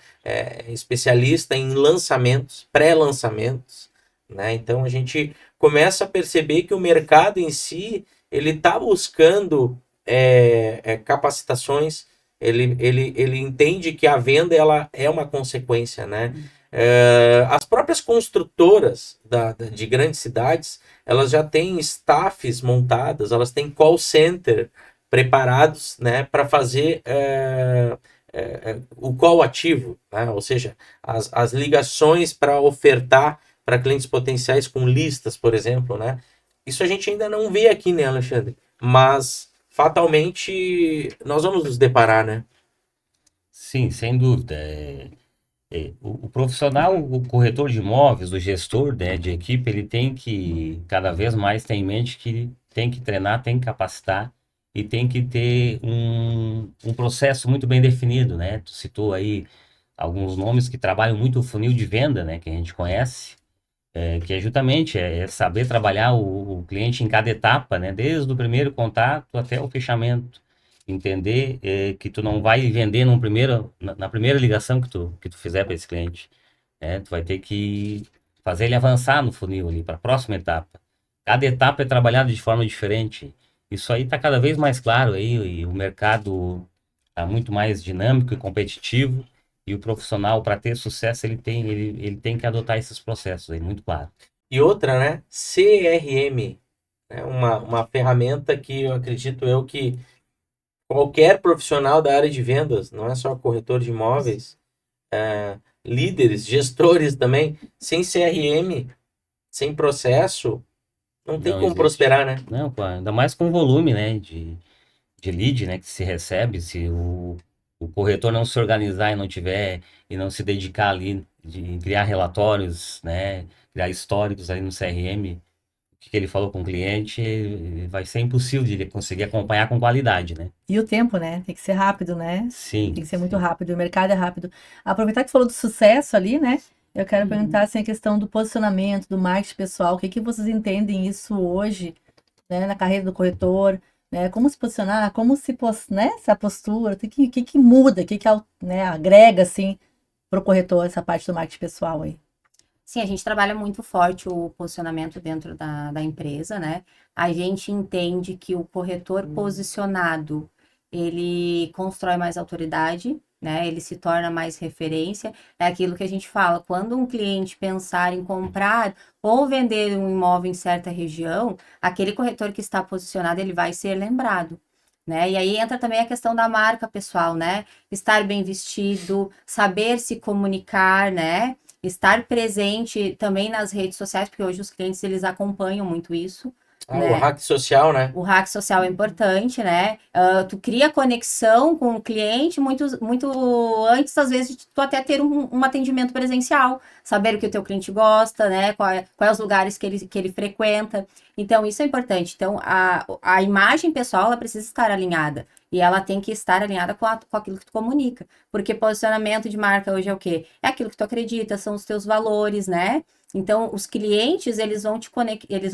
Especialista em lançamentos, pré-lançamentos, né? Então a gente começa a perceber que o mercado em si ele está buscando capacitações, ele entende que a venda ela é uma consequência, né? As próprias construtoras de grandes cidades, elas já têm staffs montadas, elas têm call center preparados, né, para fazer o call ativo, né? Ou seja, as ligações para ofertar para clientes potenciais com listas, por exemplo, né? isso a gente ainda não vê aqui, né, Alexandre? Mas fatalmente nós vamos nos deparar, né? Sim, sem dúvida. O profissional, o corretor de imóveis, o gestor, né, de equipe, ele tem que cada vez mais ter em mente que tem que treinar, tem que capacitar e tem que ter um processo muito bem definido, né? Tu citou aí alguns nomes que trabalham muito o funil de venda, né, que a gente conhece, que é justamente saber trabalhar o cliente em cada etapa, né, desde o primeiro contato até o fechamento. Entender que tu não vai vender na primeira ligação que tu fizer para esse cliente, né? Tu vai ter que fazer ele avançar no funil ali para a próxima etapa. Cada etapa é trabalhada de forma diferente. Isso aí está cada vez mais claro aí, e o mercado está muito mais dinâmico e competitivo, e o profissional, para ter sucesso, ele tem que adotar esses processos aí, muito claro. E outra, né? CRM, né? Uma ferramenta que eu acredito que qualquer profissional da área de vendas, não é só corretor de imóveis, líderes, gestores também, sem CRM, sem processo, não tem Não como existe. prosperar, né? Não, pô, ainda mais com o volume, né, de lead, né, que se recebe, se o corretor não se organizar e não tiver, e não se dedicar ali de criar relatórios, né, criar históricos ali no CRM, o que ele falou com o cliente, vai ser impossível de ele conseguir acompanhar com qualidade, né? E o tempo, né? Tem que ser rápido, né? Sim, Tem que ser muito sim. rápido, o mercado é rápido. Aproveitar que você falou do sucesso ali, né? Eu quero Uhum. perguntar assim, a questão do posicionamento, do marketing pessoal. O que que vocês entendem isso hoje, né, na carreira do corretor, né? Como se posicionar, né, essa postura, o que que muda, né, agrega assim para o corretor essa parte do marketing pessoal aí? Sim, a gente trabalha muito forte o posicionamento dentro da empresa, né? A gente entende que o corretor posicionado, ele constrói mais autoridade, né? Ele se torna mais referência. É aquilo que a gente fala, quando um cliente pensar em comprar ou vender um imóvel em certa região, aquele corretor que está posicionado, ele vai ser lembrado. Né? E aí entra também a questão da marca pessoal, né? Estar bem vestido, saber se comunicar, né? Estar presente também nas redes sociais, porque hoje os clientes eles acompanham muito isso, O né? hack social, né? O hack social é importante, né? Tu cria conexão com o cliente muito antes, às vezes, de tu até ter um atendimento presencial, saber o que o teu cliente gosta, né? Quais os lugares que ele frequenta. Então, isso é importante. Então, a imagem pessoal, ela precisa estar alinhada. E ela tem que estar alinhada com aquilo que tu comunica. Porque posicionamento de marca hoje é o quê? É aquilo que tu acredita, são os teus valores, né? Então, os clientes, eles vão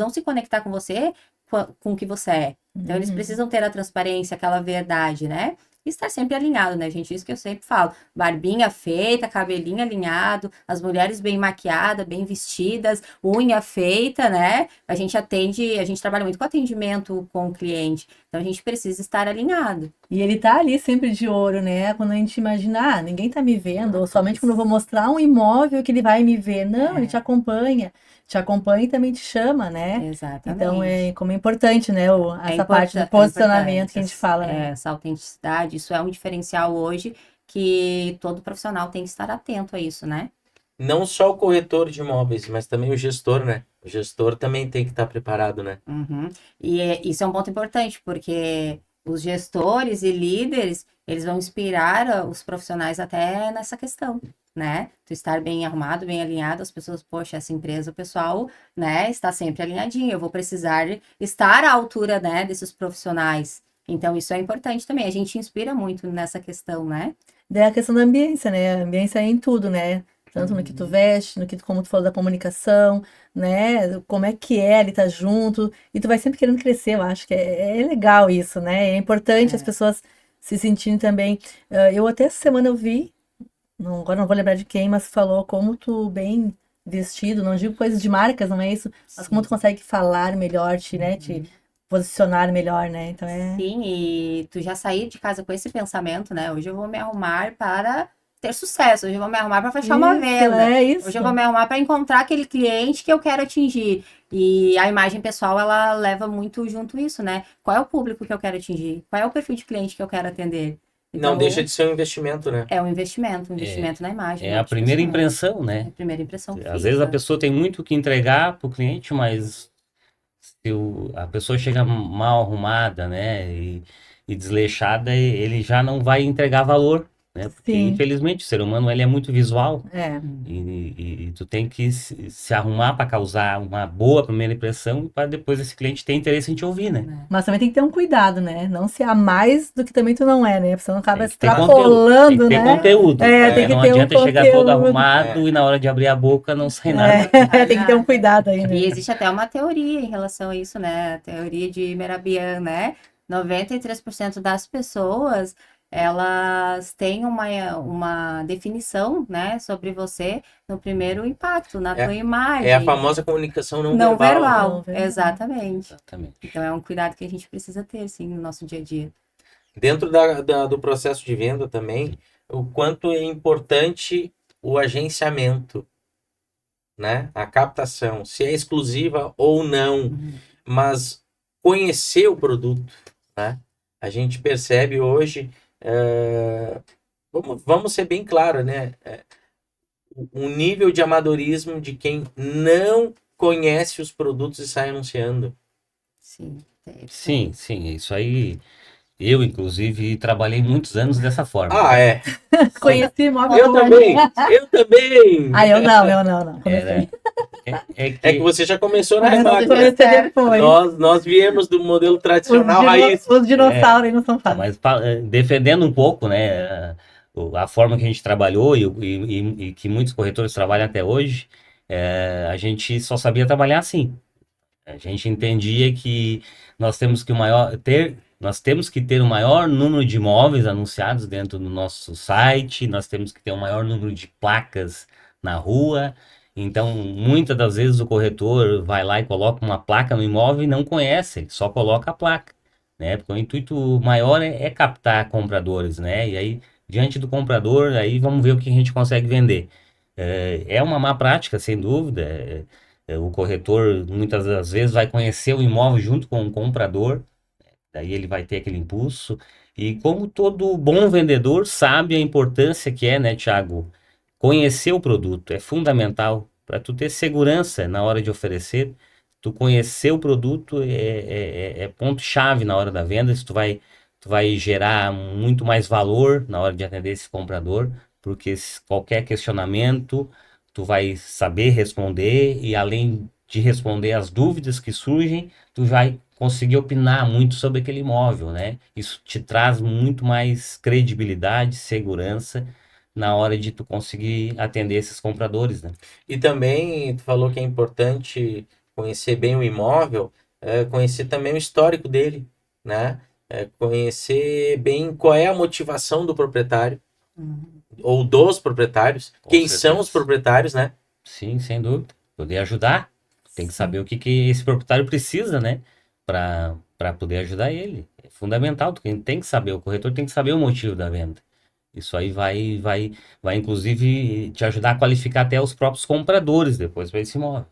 se conectar com você com o que você é. Então, eles precisam ter a transparência, aquela verdade, né? E estar sempre alinhado, né, gente? Isso que eu sempre falo. Barbinha feita, cabelinho alinhado, as mulheres bem maquiadas, bem vestidas, unha feita, né? A gente trabalha muito com atendimento com o cliente. Então, a gente precisa estar alinhado. E ele tá ali sempre de olho, né? Quando a gente imagina, ninguém tá me vendo, ou somente quando eu vou mostrar um imóvel que ele vai me ver. Não, ele te acompanha e também te chama, né? Exatamente. Então, como é importante, né? Essa parte do É posicionamento importante. que a gente fala, né? Essa autenticidade, isso é um diferencial hoje que todo profissional tem que estar atento a isso, né? Não só o corretor de imóveis, mas também o gestor, né? O gestor também tem que estar preparado, né? Uhum. E isso é um ponto importante, porque os gestores e líderes, eles vão inspirar os profissionais até nessa questão, né? Tu estar bem arrumado, bem alinhado, as pessoas, poxa, essa empresa, o pessoal, né, está sempre alinhadinho, eu vou precisar estar à altura, né, desses profissionais. Então, isso é importante também, a gente inspira muito nessa questão, né? Daí a questão da ambiência, né? A ambiência é em tudo, né? Tanto no que tu veste, como tu falou da comunicação, né? Como é que é ali tá junto. E tu vai sempre querendo crescer, eu acho que é legal isso, né? É importante as pessoas se sentirem também. Eu até essa semana eu vi, agora não vou lembrar de quem, mas falou como tu bem vestido, não digo coisas de marcas, não é isso, mas como tu consegue falar melhor, te posicionar melhor, né? Então Sim, e tu já sair de casa com esse pensamento, né? Hoje eu vou me arrumar para ter sucesso, hoje eu vou me arrumar para fechar uma venda. isso. Hoje eu vou me arrumar para encontrar aquele cliente que eu quero atingir. E a imagem pessoal, ela leva muito junto isso, né? Qual é o público que eu quero atingir? Qual é o perfil de cliente que eu quero atender? Não Então, deixa de ser um investimento, né? é um investimento na imagem. É no a primeira pessoal. impressão, É né? a primeira impressão Às vezes a fixa. pessoa tem muito o que entregar para o cliente, mas a pessoa chega mal arrumada, né, e desleixada, ele já não vai entregar valor, né? Porque Sim. infelizmente o ser humano ele é muito visual É. e tu tem que se arrumar para causar uma boa primeira impressão para depois esse cliente ter interesse em te ouvir, né? Mas também tem que ter um cuidado, né? Não ser a mais do que também tu não é, né? Porque senão acaba Tem que ter conteúdo, extrapolando, tem que ter né? conteúdo. É, tem que Não ter um adianta chegar todo conteúdo. arrumado e na hora de abrir a boca não sai nada. É, tem que ter um cuidado aí, né? E existe até uma teoria em relação a isso, né? A teoria de Merabian, né? 93% das pessoas, elas têm uma definição, né, sobre você no primeiro impacto, na tua imagem. É a famosa comunicação não Não verbal. verbal, Não verbal. exatamente. Exatamente. Então é um cuidado que a gente precisa ter, sim, no nosso dia a dia. Dentro do processo de venda também, o quanto é importante o agenciamento, né? A captação, se é exclusiva ou não, mas conhecer o produto, né? A gente percebe hoje, vamos ser bem claros, né? O nível de amadorismo de quem não conhece os produtos e sai anunciando. Sim. Sim, sim, isso aí. Eu, inclusive, trabalhei muitos anos dessa forma. Ah, é. Conheci imóvel. Eu também. Ah, eu não. Comecei. É É que você já começou na Comecei Remax. depois. Nós viemos do modelo tradicional raiz. Os dinossauros aí não são fáceis. Mas defendendo um pouco, né, a forma que a gente trabalhou e que muitos corretores trabalham até hoje, a gente só sabia trabalhar assim. A gente entendia que nós temos que ter o maior número de imóveis anunciados dentro do nosso site, nós temos que ter o maior número de placas na rua. Então, muitas das vezes o corretor vai lá e coloca uma placa no imóvel e não conhece, ele só coloca a placa, né? Porque o intuito maior é captar compradores, né? E aí, diante do comprador, aí vamos ver o que a gente consegue vender. É uma má prática, sem dúvida. O corretor muitas das vezes vai conhecer o imóvel junto com o comprador, daí ele vai ter aquele impulso. E como todo bom vendedor sabe a importância que é, né, Thiago? Conhecer o produto é fundamental para tu ter segurança na hora de oferecer. Tu conhecer o produto é ponto-chave na hora da venda. Tu vai gerar muito mais valor na hora de atender esse comprador, porque qualquer questionamento tu vai saber responder e além de responder as dúvidas que surgem, tu vai conseguir opinar muito sobre aquele imóvel, né? Isso te traz muito mais credibilidade, segurança na hora de tu conseguir atender esses compradores, né? E também, tu falou que é importante conhecer bem o imóvel, conhecer também o histórico dele, né? Conhecer bem qual é a motivação do proprietário, ou dos proprietários, Com quem certeza. são os proprietários, né? Sim, sem dúvida. Poder ajudar. Tem que saber o que esse proprietário precisa, né? Para poder ajudar ele. É fundamental. Tem que saber, o corretor tem que saber o motivo da venda. Isso aí vai inclusive te ajudar a qualificar até os próprios compradores depois para esse imóvel.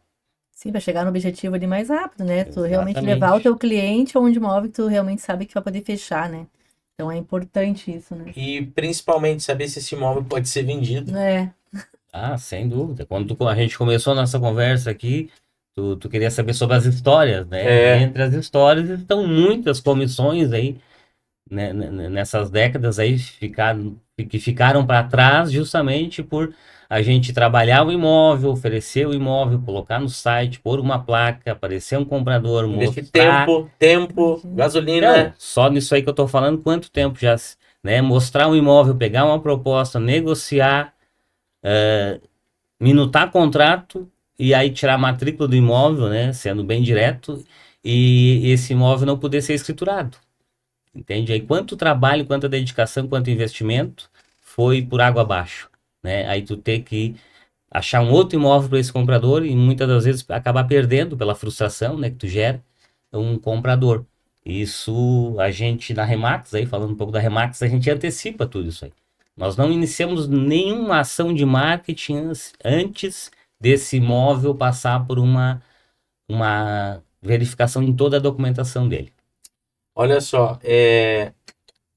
Sim, para chegar no objetivo ali mais rápido, né? Tu realmente Exatamente. levar o teu cliente aonde imóvel que tu realmente sabe que vai poder fechar, né? Então é importante isso, né? E principalmente saber se esse imóvel pode ser vendido. É, Ah, sem dúvida. Quando a gente começou a nossa conversa aqui, tu queria saber sobre as histórias, né? É. E entre as histórias estão muitas comissões aí, né, nessas décadas aí que ficaram para trás justamente por a gente trabalhar o imóvel, oferecer o imóvel, colocar no site, pôr uma placa, aparecer um comprador, Investir mostrar. tempo, gasolina. Então, só nisso aí que eu tô falando, quanto tempo já, né? Mostrar um imóvel, pegar uma proposta, negociar, minutar contrato e aí tirar a matrícula do imóvel, né? Sendo bem direto, e esse imóvel não poder ser escriturado. Entende? Aí quanto trabalho, quanta dedicação, quanto investimento foi por água abaixo, né? Aí tu ter que achar um outro imóvel para esse comprador e muitas das vezes acabar perdendo pela frustração, né, que tu gera um comprador. Isso a gente na Remax, aí falando um pouco da Remax, a gente antecipa tudo isso aí. Nós não iniciamos nenhuma ação de marketing antes desse imóvel passar por uma verificação em toda a documentação dele. Olha só,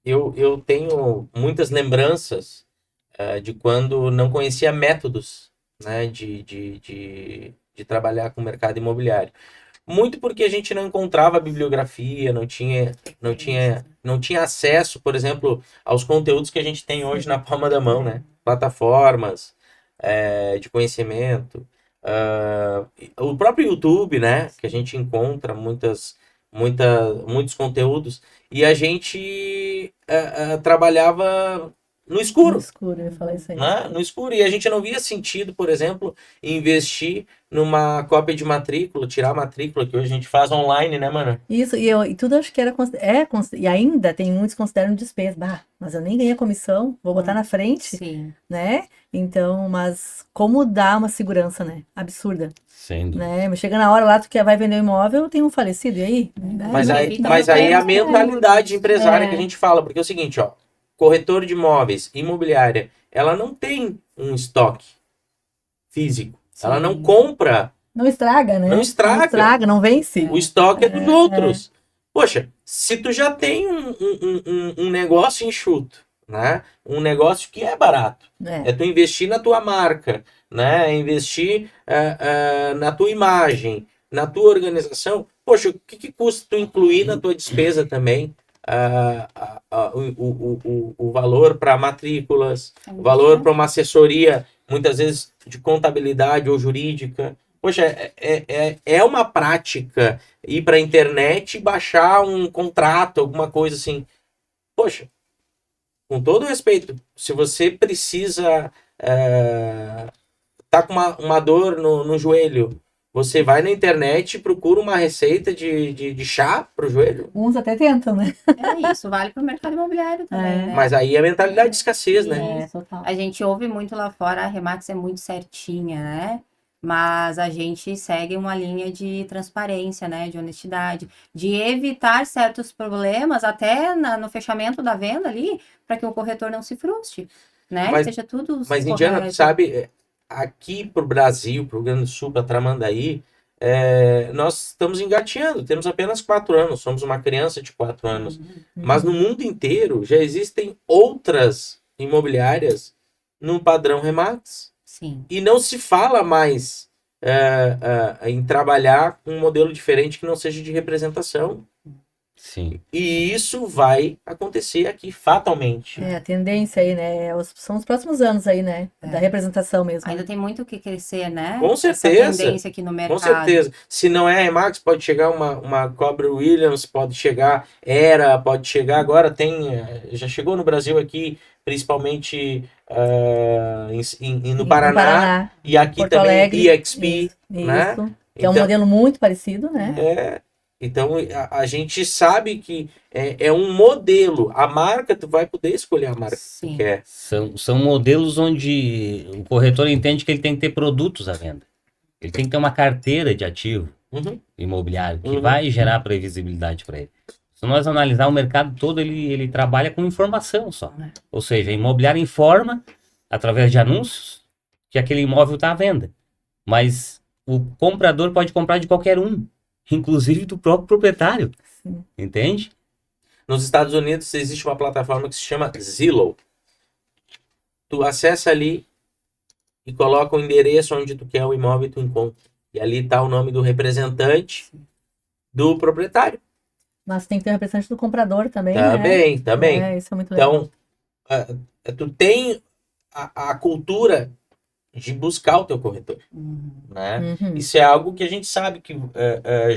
eu tenho muitas lembranças de quando não conhecia métodos, né, de trabalhar com o mercado imobiliário. Muito porque a gente não encontrava bibliografia, não tinha acesso, por exemplo, aos conteúdos que a gente tem hoje na palma da mão, né? Plataformas de conhecimento. O próprio YouTube, né? Que a gente encontra muitos conteúdos. E a gente trabalhava no escuro. No escuro, eu ia falar isso aí. Né? No escuro. E a gente não via sentido, por exemplo, em investir numa cópia de matrícula, tirar a matrícula, que hoje a gente faz online, né, mano? Isso, e tudo acho que era. E ainda tem muitos que consideram despesa. Bah, mas eu nem ganhei a comissão, vou botar na frente, Sim. né? Então, mas como dá uma segurança, né? Absurda. Sem dúvida. Né? Mas chega na hora lá, tu vai vender um imóvel, tem um falecido, e aí? Mas aí é a mentalidade empresária que a gente fala, porque é o seguinte, ó, corretor de imóveis, imobiliária, ela não tem um estoque físico. Sim. Ela não compra. Não estraga, né? Não estraga. Não vence. O estoque é dos outros. Poxa, se tu já tem um negócio enxuto, né? Um negócio que é barato. É tu investir na tua marca, né? Investir na tua imagem, na tua organização. Poxa, o que custa tu incluir na tua despesa também? O valor para matrículas, o valor para uma assessoria, muitas vezes de contabilidade ou jurídica. Poxa, é uma prática ir para a internet e baixar um contrato, alguma coisa assim. Poxa, com todo respeito, se você precisa tá com uma dor no joelho, você vai na internet e procura uma receita de chá para o joelho. Uns até tentam, né? Isso vale para o mercado imobiliário também, né? Mas aí é mentalidade de escassez, né? Total. A gente ouve muito lá fora, a Remax é muito certinha, né? Mas a gente segue uma linha de transparência, né? De honestidade, de evitar certos problemas até no fechamento da venda ali, para que o corretor não se frustre, né? Mas, seja tudo mas Indiana, sabe, aqui pro Brasil, pro Rio Grande do Sul, para Tramandaí, nós estamos engateando, temos apenas 4 anos, somos uma criança de 4 anos. Mas no mundo inteiro já existem outras imobiliárias no padrão Remax. Sim. E não se fala mais em trabalhar com um modelo diferente que não seja de representação. Sim. E isso vai acontecer aqui fatalmente. A tendência aí, né? São os próximos anos aí, né? Da representação mesmo. Ainda tem muito o que crescer, né? Com certeza. Essa tendência aqui no mercado. Com certeza. Se não é a Remax, pode chegar uma Cobra Williams, pode chegar Era, pode chegar. Agora já chegou no Brasil aqui, principalmente no Paraná. E aqui Porto também Alegre, EXP. Né? Isso. Que é um modelo muito parecido, né? Então, a gente sabe que é um modelo. A marca, tu vai poder escolher a marca que tu quer. São modelos onde o corretor entende que ele tem que ter produtos à venda. Ele tem que ter uma carteira de ativo imobiliário que vai gerar previsibilidade para ele. Se nós analisar o mercado todo, ele trabalha com informação só. Ou seja, a imobiliária informa, através de anúncios, que aquele imóvel está à venda. Mas o comprador pode comprar de qualquer um. Inclusive do próprio proprietário. Sim. Entende? Nos Estados Unidos existe uma plataforma que se chama Zillow. Tu acessa ali e coloca o endereço onde tu quer o imóvel e tu encontra. E ali está o nome do representante do proprietário. Mas tem que ter o representante do comprador também, Também. Isso é muito legal. Então, tu tem a cultura de buscar o teu corretor, né? Isso é algo que a gente sabe que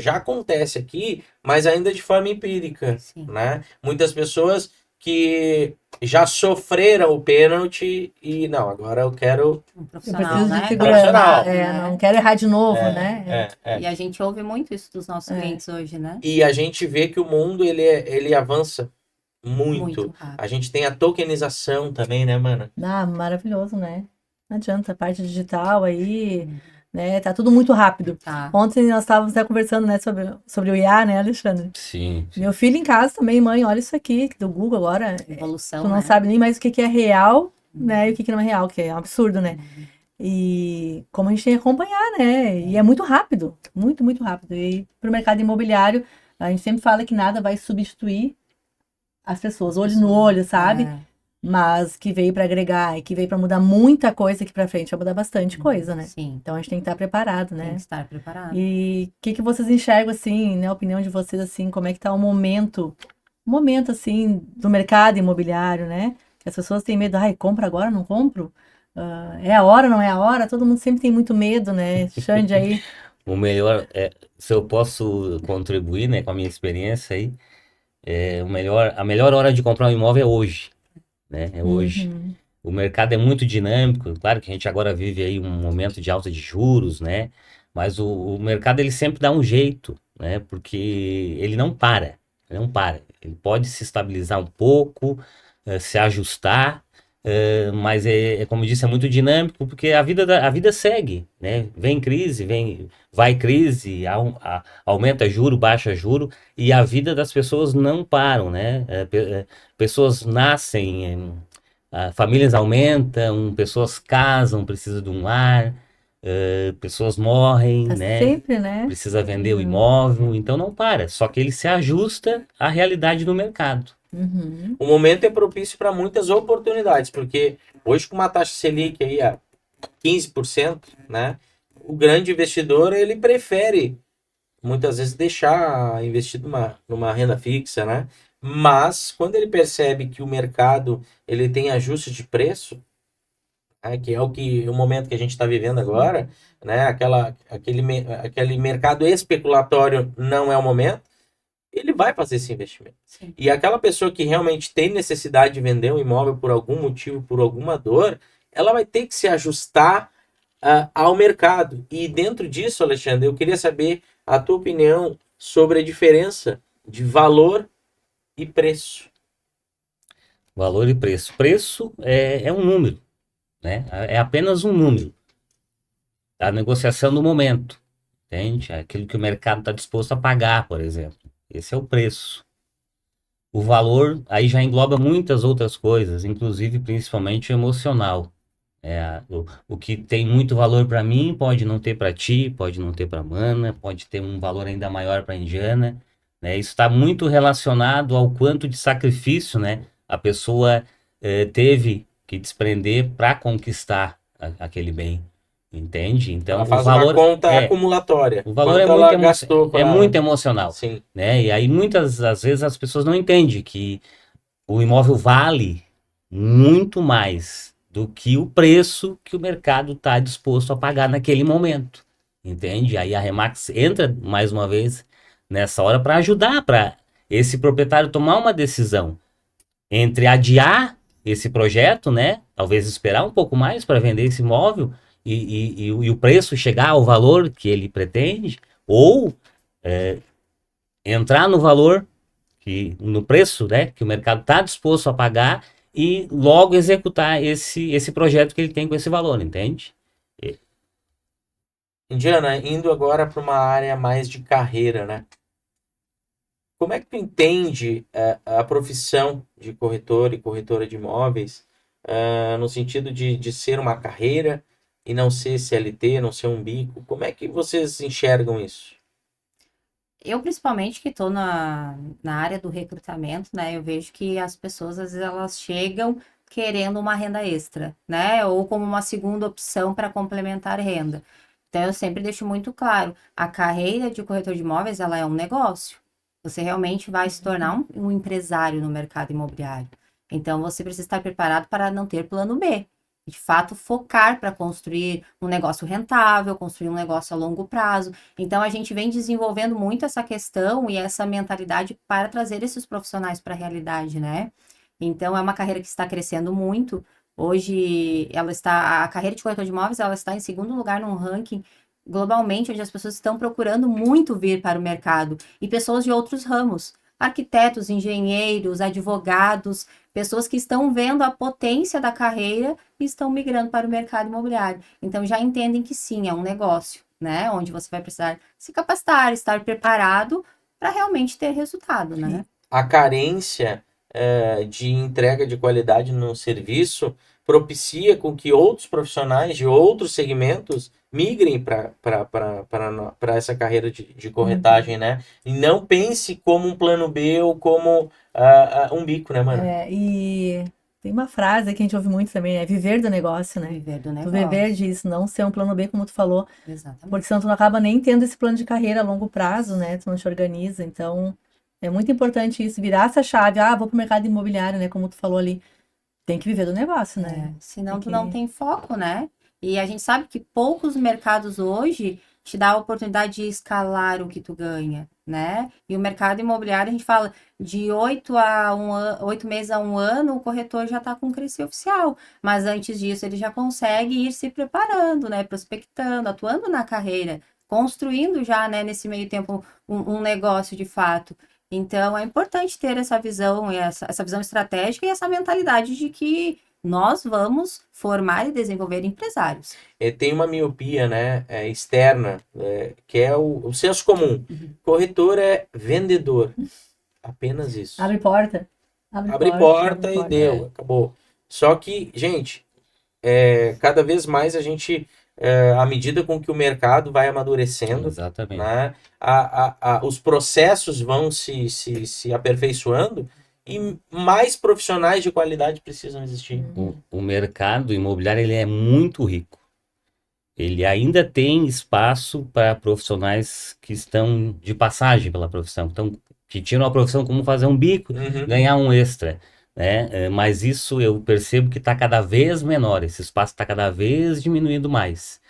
já acontece aqui, mas ainda de forma empírica, né? Muitas pessoas que já sofreram o pênalti e não, agora eu quero um profissional, né? Profissional. Não quero errar de novo, né? E a gente ouve muito isso dos nossos clientes hoje, né? E a gente vê que o mundo ele avança muito rápido. A gente tem a tokenização também, né, mana? Maravilhoso, né? Não adianta, a parte digital aí, né? Tá tudo muito rápido. Ontem nós estávamos até conversando, né, sobre o IA, né, Alexandre? Sim. Meu filho em casa também, mãe, olha isso aqui, do Google agora. Evolução, tu não sabe nem mais o que é real, né, e o que não é real, que é um absurdo, né? E como a gente tem que acompanhar, né? E é muito rápido, muito, muito rápido. E para o mercado imobiliário, a gente sempre fala que nada vai substituir as pessoas, olho no olho, sabe? mas que veio para agregar e que veio para mudar muita coisa aqui para frente, vai mudar bastante coisa, né? Sim, Então a gente tem que estar preparado, tem né? que estar preparado. E o que vocês enxergam assim, né? A opinião de vocês assim, como é que tá o momento assim do mercado imobiliário, né? Que as pessoas têm medo, ai, compra agora, não compro? Ah, é a hora, não é a hora? Todo mundo sempre tem muito medo, né? Xande aí. O melhor, se eu posso contribuir, né, com a minha experiência aí, a melhor hora de comprar um imóvel é hoje, né? É hoje. Uhum. O mercado é muito dinâmico, claro que a gente agora vive aí um momento de alta de juros, né? Mas o mercado ele sempre dá um jeito, né? Porque ele não para. Ele pode se estabilizar um pouco, se ajustar, mas é como eu disse, é muito dinâmico porque a vida segue, né? Vem crise, vai crise, aumenta juro, baixa juro e a vida das pessoas não param, né? Pessoas nascem. Famílias aumentam, pessoas casam, precisa de um lar, pessoas morrem, Tá né? sempre, né? Precisa vender o Uhum. imóvel, então não para. Só que ele se ajusta à realidade do mercado. Uhum. O momento é propício para muitas oportunidades, porque hoje com uma taxa Selic aí a 15%, né? O grande investidor, ele prefere muitas vezes deixar investido numa renda fixa, né? Mas quando ele percebe que o mercado ele tem ajuste de preço, né, que é o momento que a gente está vivendo agora, né? Aquele mercado especulatório não é o momento, ele vai fazer esse investimento. Sim. E aquela pessoa que realmente tem necessidade de vender um imóvel por algum motivo, por alguma dor, ela vai ter que se ajustar ao mercado. E dentro disso, Alexandre, eu queria saber a tua opinião sobre a diferença de valor e preço. Valor e preço. Preço é um número, né? É apenas um número. A negociação do momento, entende? É aquilo que o mercado está disposto a pagar, por exemplo. Esse é o preço. O valor aí já engloba muitas outras coisas, inclusive principalmente o emocional. O que tem muito valor para mim pode não ter para ti, pode não ter para Mana, pode ter um valor ainda maior para Indiana, né? Isso está muito relacionado ao quanto de sacrifício, né, a pessoa teve que desprender para conquistar aquele bem, entende? Então Ela faz uma conta é acumulatória. o valor Quanto ela gastou é para... muito emocional, Sim. né? E aí muitas das vezes as pessoas não entendem que o imóvel vale muito mais do que o preço que o mercado está disposto a pagar naquele momento, entende? Aí a Remax entra mais uma vez nessa hora para ajudar para esse proprietário tomar uma decisão entre adiar esse projeto, né? Talvez esperar um pouco mais para vender esse imóvel e o preço chegar ao valor que ele pretende, ou entrar no valor no preço, né, que o mercado está disposto a pagar e logo executar esse projeto que ele tem com esse valor, entende? Indiana, indo agora para uma área mais de carreira, né? Como é que tu entende a profissão de corretor e corretora de imóveis, no sentido de ser uma carreira e não ser CLT, não ser um bico? Como é que vocês enxergam isso? Eu, principalmente, que estou na área do recrutamento, né? Eu vejo que as pessoas, às vezes, elas chegam querendo uma renda extra, né? Ou como uma segunda opção para complementar renda. Então, eu sempre deixo muito claro, a carreira de corretor de imóveis, ela é um negócio. Você realmente vai se tornar um empresário no mercado imobiliário. Então, você precisa estar preparado para não ter plano B. De fato, focar para construir um negócio rentável, construir um negócio a longo prazo. Então, a gente vem desenvolvendo muito essa questão e essa mentalidade para trazer esses profissionais para a realidade, né? Então, é uma carreira que está crescendo muito. Hoje, a carreira de corretor de imóveis, ela está em segundo lugar num ranking globalmente, onde as pessoas estão procurando muito vir para o mercado. E pessoas de outros ramos, arquitetos, engenheiros, advogados, pessoas que estão vendo a potência da carreira e estão migrando para o mercado imobiliário. Então, já entendem que sim, é um negócio, né? Onde você vai precisar se capacitar, estar preparado para realmente ter resultado, né? A carência de entrega de qualidade no serviço propicia com que outros profissionais de outros segmentos migrem para essa carreira de corretagem, né? E não pense como um plano B ou como um bico, né, mano? Tem uma frase que a gente ouve muito também, é viver do negócio, né? Viver do Tu negócio. viver disso, não ser um plano B, como tu falou, Exatamente. porque senão tu não acaba nem tendo esse plano de carreira a longo prazo, né? Tu não te organiza, então é muito importante isso, virar essa chave, vou pro mercado imobiliário, né? Como tu falou ali, tem que viver do negócio, né? Senão tu Porque- não tem foco, né? E a gente sabe que poucos mercados hoje te dá a oportunidade de escalar o que tu ganha, né? E o mercado imobiliário, a gente fala de 8 meses a 1 ano, o corretor já está com crescer oficial. Mas antes disso, ele já consegue ir se preparando, né? Prospectando, atuando na carreira, construindo já, né, nesse meio tempo, um negócio de fato. Então, é importante ter essa visão, essa visão estratégica e essa mentalidade de que nós vamos formar e desenvolver empresários. Tem uma miopia, né, externa, que é o senso comum. Corretor é vendedor. Apenas isso. Abre porta. Abre porta e deu, acabou. Só que, gente, cada vez mais a gente, à medida com que o mercado vai amadurecendo, Exatamente. né, os processos vão se aperfeiçoando e mais profissionais de qualidade precisam existir. O mercado imobiliário ele é muito rico. Ele ainda tem espaço para profissionais que estão de passagem pela profissão, então, que tiram a profissão como fazer um bico, Uhum. ganhar um extra, né? Mas isso eu percebo que está cada vez menor, esse espaço está cada vez diminuindo mais.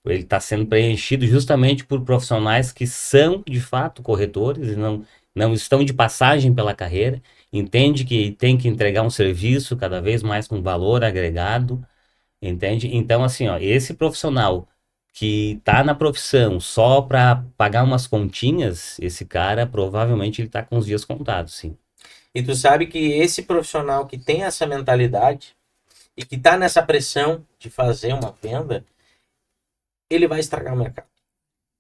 Ele está sendo preenchido justamente por profissionais que são, de fato, corretores e não estão de passagem pela carreira, entende que tem que entregar um serviço cada vez mais com valor agregado, entende? Então, assim, ó, esse profissional que está na profissão só para pagar umas continhas, esse cara provavelmente ele está com os dias contados, sim. E tu sabe que esse profissional que tem essa mentalidade e que está nessa pressão de fazer uma venda, ele vai estragar o mercado.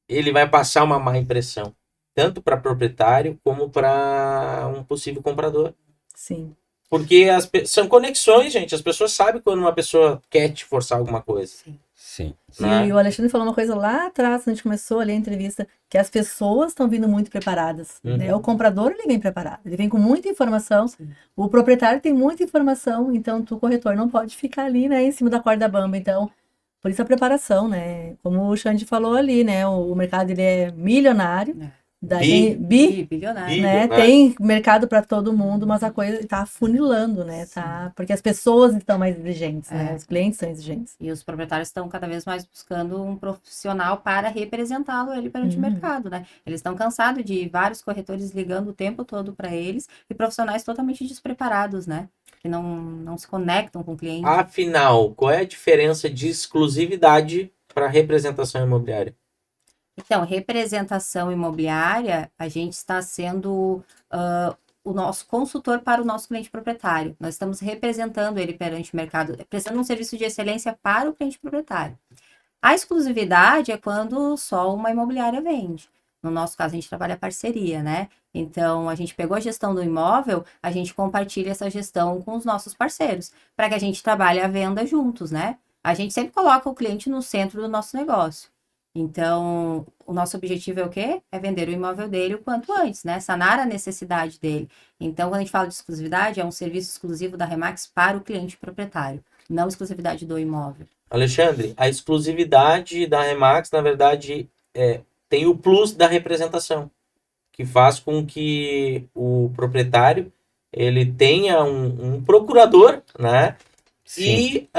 Ele vai passar uma má impressão, tanto para proprietário como para um possível comprador. Sim. Porque são conexões, gente. As pessoas sabem quando uma pessoa quer te forçar alguma coisa. Sim. Né? E o Alexandre falou uma coisa lá atrás, quando a gente começou ali a entrevista, que as pessoas estão vindo muito preparadas. Uhum. Né? O comprador, ele vem preparado. Ele vem com muita informação. Sim. O proprietário tem muita informação. Então, tu, corretor, não pode ficar ali, né, em cima da corda bamba. Então, por isso a preparação, né? Como o Xande falou ali, né? O mercado, ele é milionário. Daí, Bilionário. né? Tem mercado para todo mundo, mas a coisa está afunilando, né? Tá? Porque as pessoas estão mais exigentes, né? Os clientes são exigentes. E os proprietários estão cada vez mais buscando um profissional para representá-lo ele perante o mercado, né? Eles estão cansados de vários corretores ligando o tempo todo para eles e profissionais totalmente despreparados, né? Que não se conectam com o cliente. Afinal, qual é a diferença de exclusividade para representação imobiliária? Então, representação imobiliária, a gente está sendo o nosso consultor para o nosso cliente proprietário. Nós estamos representando ele perante o mercado, prestando um serviço de excelência para o cliente proprietário. A exclusividade é quando só uma imobiliária vende. No nosso caso, a gente trabalha parceria, né? Então, a gente pegou a gestão do imóvel, a gente compartilha essa gestão com os nossos parceiros, para que a gente trabalhe a venda juntos, né? A gente sempre coloca o cliente no centro do nosso negócio. Então, o nosso objetivo é o quê? É vender o imóvel dele o quanto antes, né? Sanar a necessidade dele. Então, quando a gente fala de exclusividade, é um serviço exclusivo da Remax para o cliente proprietário, não exclusividade do imóvel. Alexandre, a exclusividade da Remax, na verdade, tem o plus da representação, que faz com que o proprietário ele tenha um procurador, né? Sim. E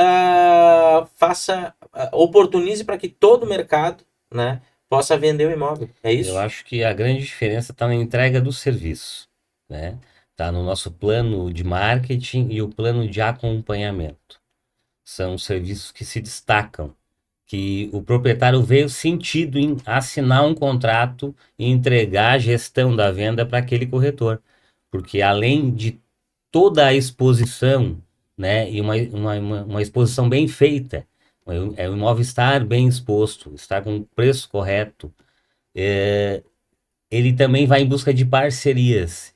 oportunize para que todo o mercado, né, possa vender o imóvel. É isso? Eu acho que a grande diferença está na entrega do serviço, né? Está no nosso plano de marketing e o plano de acompanhamento. São serviços que se destacam, que o proprietário vê o sentido em assinar um contrato e entregar a gestão da venda para aquele corretor. Porque além de toda a exposição, né, e uma exposição bem feita, o imóvel estar bem exposto, estar com o preço correto, ele também vai em busca de parcerias,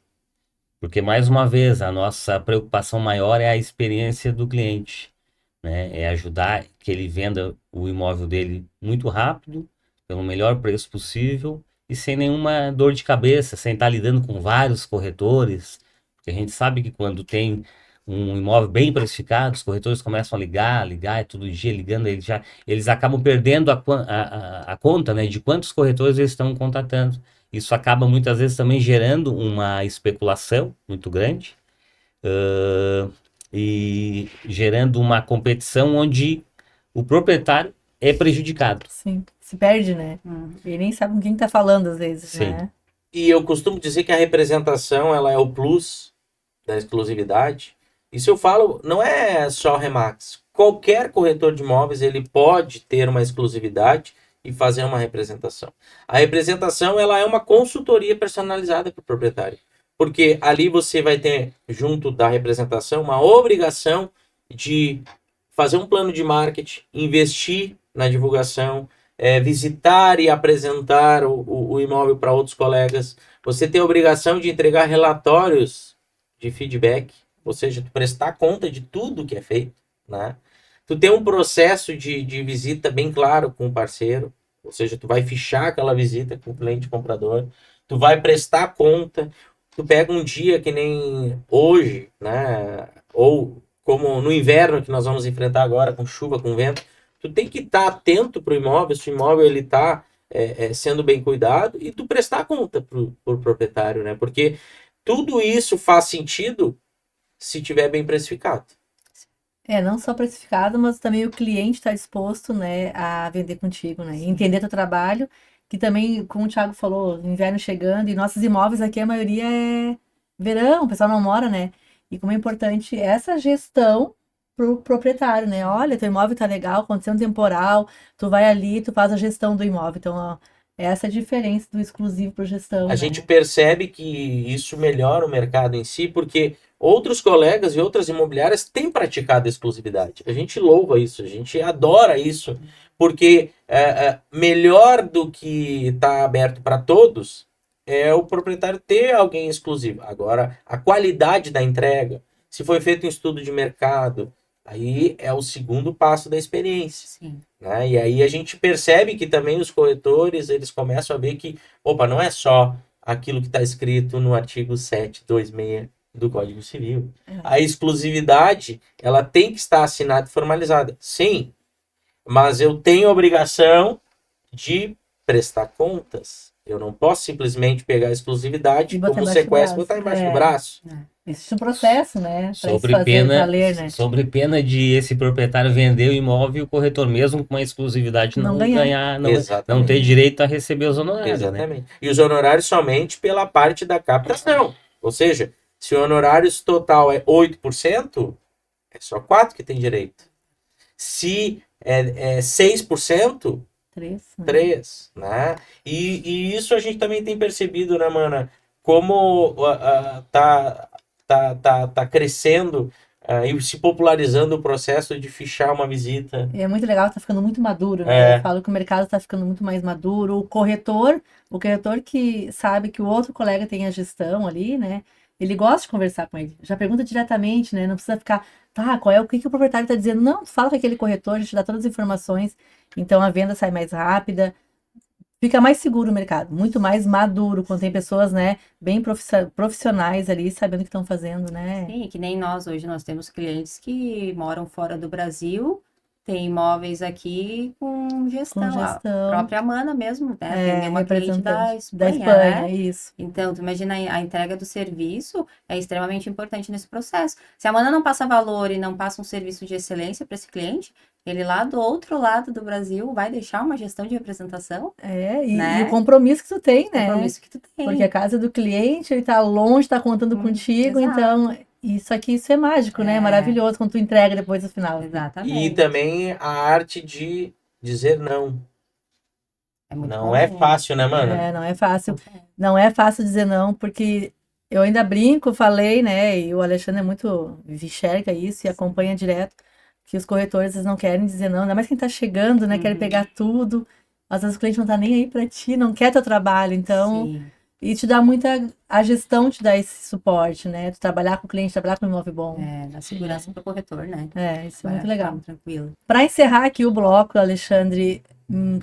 porque mais uma vez a nossa preocupação maior é a experiência do cliente, né, é ajudar que ele venda o imóvel dele muito rápido, pelo melhor preço possível e sem nenhuma dor de cabeça, sem estar lidando com vários corretores, porque a gente sabe que quando tem um imóvel bem precificado, os corretores começam a ligar, é todo dia ligando, eles acabam perdendo a conta, né, de quantos corretores eles estão contatando. Isso acaba muitas vezes também gerando uma especulação muito grande, ãh, e gerando uma competição onde o proprietário é prejudicado. Sim, se perde, né? E nem sabe com quem tá falando às vezes, Sim. né? E eu costumo dizer que a representação, ela é o plus da exclusividade. Isso eu falo, não é só Remax. Qualquer corretor de imóveis, ele pode ter uma exclusividade e fazer uma representação. A representação, ela é uma consultoria personalizada para o proprietário. Porque ali você vai ter, junto da representação, uma obrigação de fazer um plano de marketing, investir na divulgação, visitar e apresentar o imóvel para outros colegas. Você tem a obrigação de entregar relatórios de feedback, ou seja, tu prestar conta de tudo que é feito, né? Tu tem um processo de visita bem claro com o parceiro, ou seja, tu vai fichar aquela visita com o cliente comprador, tu vai prestar conta, tu pega um dia que nem hoje, né? Ou como no inverno que nós vamos enfrentar agora, com chuva, com vento, tu tem que estar atento para o imóvel, se o imóvel ele está sendo bem cuidado, e tu prestar conta para o proprietário, né? Porque tudo isso faz sentido se tiver bem precificado. Não só precificado, mas também o cliente está disposto, né, a vender contigo, né? E entender teu trabalho, que também, como o Thiago falou, inverno chegando, e nossos imóveis aqui, a maioria é verão, o pessoal não mora, né? E como é importante essa gestão pro proprietário, né? Olha, teu imóvel tá legal, aconteceu um temporal, tu vai ali, tu faz a gestão do imóvel. Então, ó, essa é a diferença do exclusivo para gestão, A né? gente percebe que isso melhora o mercado em si, porque outros colegas e outras imobiliárias têm praticado exclusividade. A gente louva isso, a gente adora isso, porque melhor do que estar aberto para todos é o proprietário ter alguém exclusivo. Agora, a qualidade da entrega, se foi feito um estudo de mercado, aí é o segundo passo da experiência. Sim. Né? E aí a gente percebe que também os corretores, eles começam a ver que, opa, não é só aquilo que está escrito no artigo 726 do Código Civil. A exclusividade, ela tem que estar assinada e formalizada. Sim, mas eu tenho a obrigação de prestar contas. Eu não posso simplesmente pegar a exclusividade E botar como embaixo do sequestro e braço. botar embaixo do braço. Existe um processo, né? Para isso Sob fazer pena, valer, né? sob pena de esse proprietário vender o imóvel e o corretor, mesmo com a exclusividade, Não não ganhar. ganhar, não Exatamente. ter direito a receber os honorários, né? Exatamente. E os honorários somente pela parte da captação. Ou seja, se o honorário total é 8%, é só 4% que tem direito. Se é 6%, 3%. Né? E isso a gente também tem percebido, né, mana? Como tá crescendo e se popularizando o processo de fichar uma visita. É muito legal, tá ficando muito maduro, né? Eu falo que o mercado tá ficando muito mais maduro. O corretor que sabe que o outro colega tem a gestão ali, né? Ele gosta de conversar com ele. Já pergunta diretamente, né? Não precisa ficar, tá, o que o proprietário tá dizendo? Não, fala com aquele corretor, a gente dá todas as informações. Então a venda sai mais rápida. Fica mais seguro o mercado, muito mais maduro, quando tem pessoas, né, bem profissionais ali, sabendo o que estão fazendo, né? Sim, que nem nós hoje, nós temos clientes que moram fora do Brasil, tem imóveis aqui com gestão. Com gestão. A própria Mana mesmo, né? Tem uma cliente da da Espanha, Espanha, né? isso. Então, tu imagina, a entrega do serviço é extremamente importante nesse processo. Se a Mana não passa valor e não passa um serviço de excelência para esse cliente, ele lá do outro lado do Brasil vai deixar uma gestão de representação. E o compromisso que tu tem, né? O compromisso que tu tem. Porque a casa do cliente, ele tá longe, tá contando contigo, exato. Então isso é mágico, né? Maravilhoso quando tu entrega depois no final. Exatamente. E também a arte de dizer não. Não bom, é fácil, né, mano? Não é fácil. Não é fácil dizer não, porque eu ainda brinco, falei, né? E o Alexandre é muito enxerga isso e acompanha direto, que os corretores eles não querem dizer não, ainda mais quem tá chegando, né? Querem pegar tudo. Às vezes o cliente não tá nem aí pra ti, não quer teu trabalho, então. Sim. E te dá a gestão te dá esse suporte, né? Tu trabalhar com o cliente, trabalhar com um imóvel bom. Dá segurança pro corretor, né? Isso é muito legal. Tranquilo. Para encerrar aqui o bloco, Alexandre,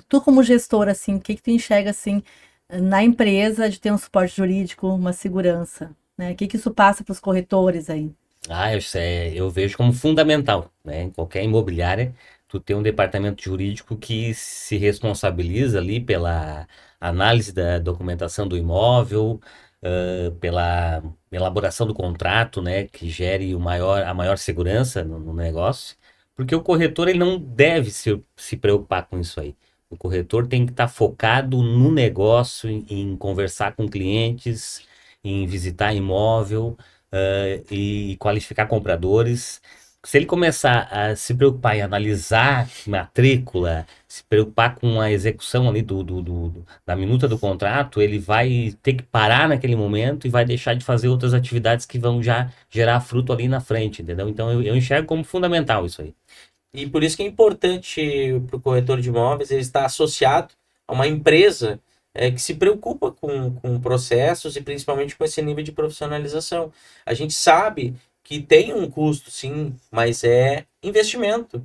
tu como gestor, assim, o que tu enxerga, assim, na empresa de ter um suporte jurídico, uma segurança, né? O que isso passa para os corretores aí? Eu vejo como fundamental, né? Em qualquer imobiliária, tu tem um departamento jurídico que se responsabiliza ali pela análise da documentação do imóvel, pela elaboração do contrato, né? Que gere a maior segurança no negócio, porque o corretor ele não deve se preocupar com isso aí. O corretor tem que estar focado no negócio, em conversar com clientes, em visitar imóvel e qualificar compradores. Se ele começar a se preocupar em analisar matrícula, se preocupar com a execução ali da minuta do contrato, ele vai ter que parar naquele momento e vai deixar de fazer outras atividades que vão já gerar fruto ali na frente, entendeu? Então eu enxergo como fundamental isso aí. E por isso que é importante para o corretor de imóveis ele estar associado a uma empresa que se preocupa com processos e principalmente com esse nível de profissionalização. A gente sabe que tem um custo, sim, mas é investimento.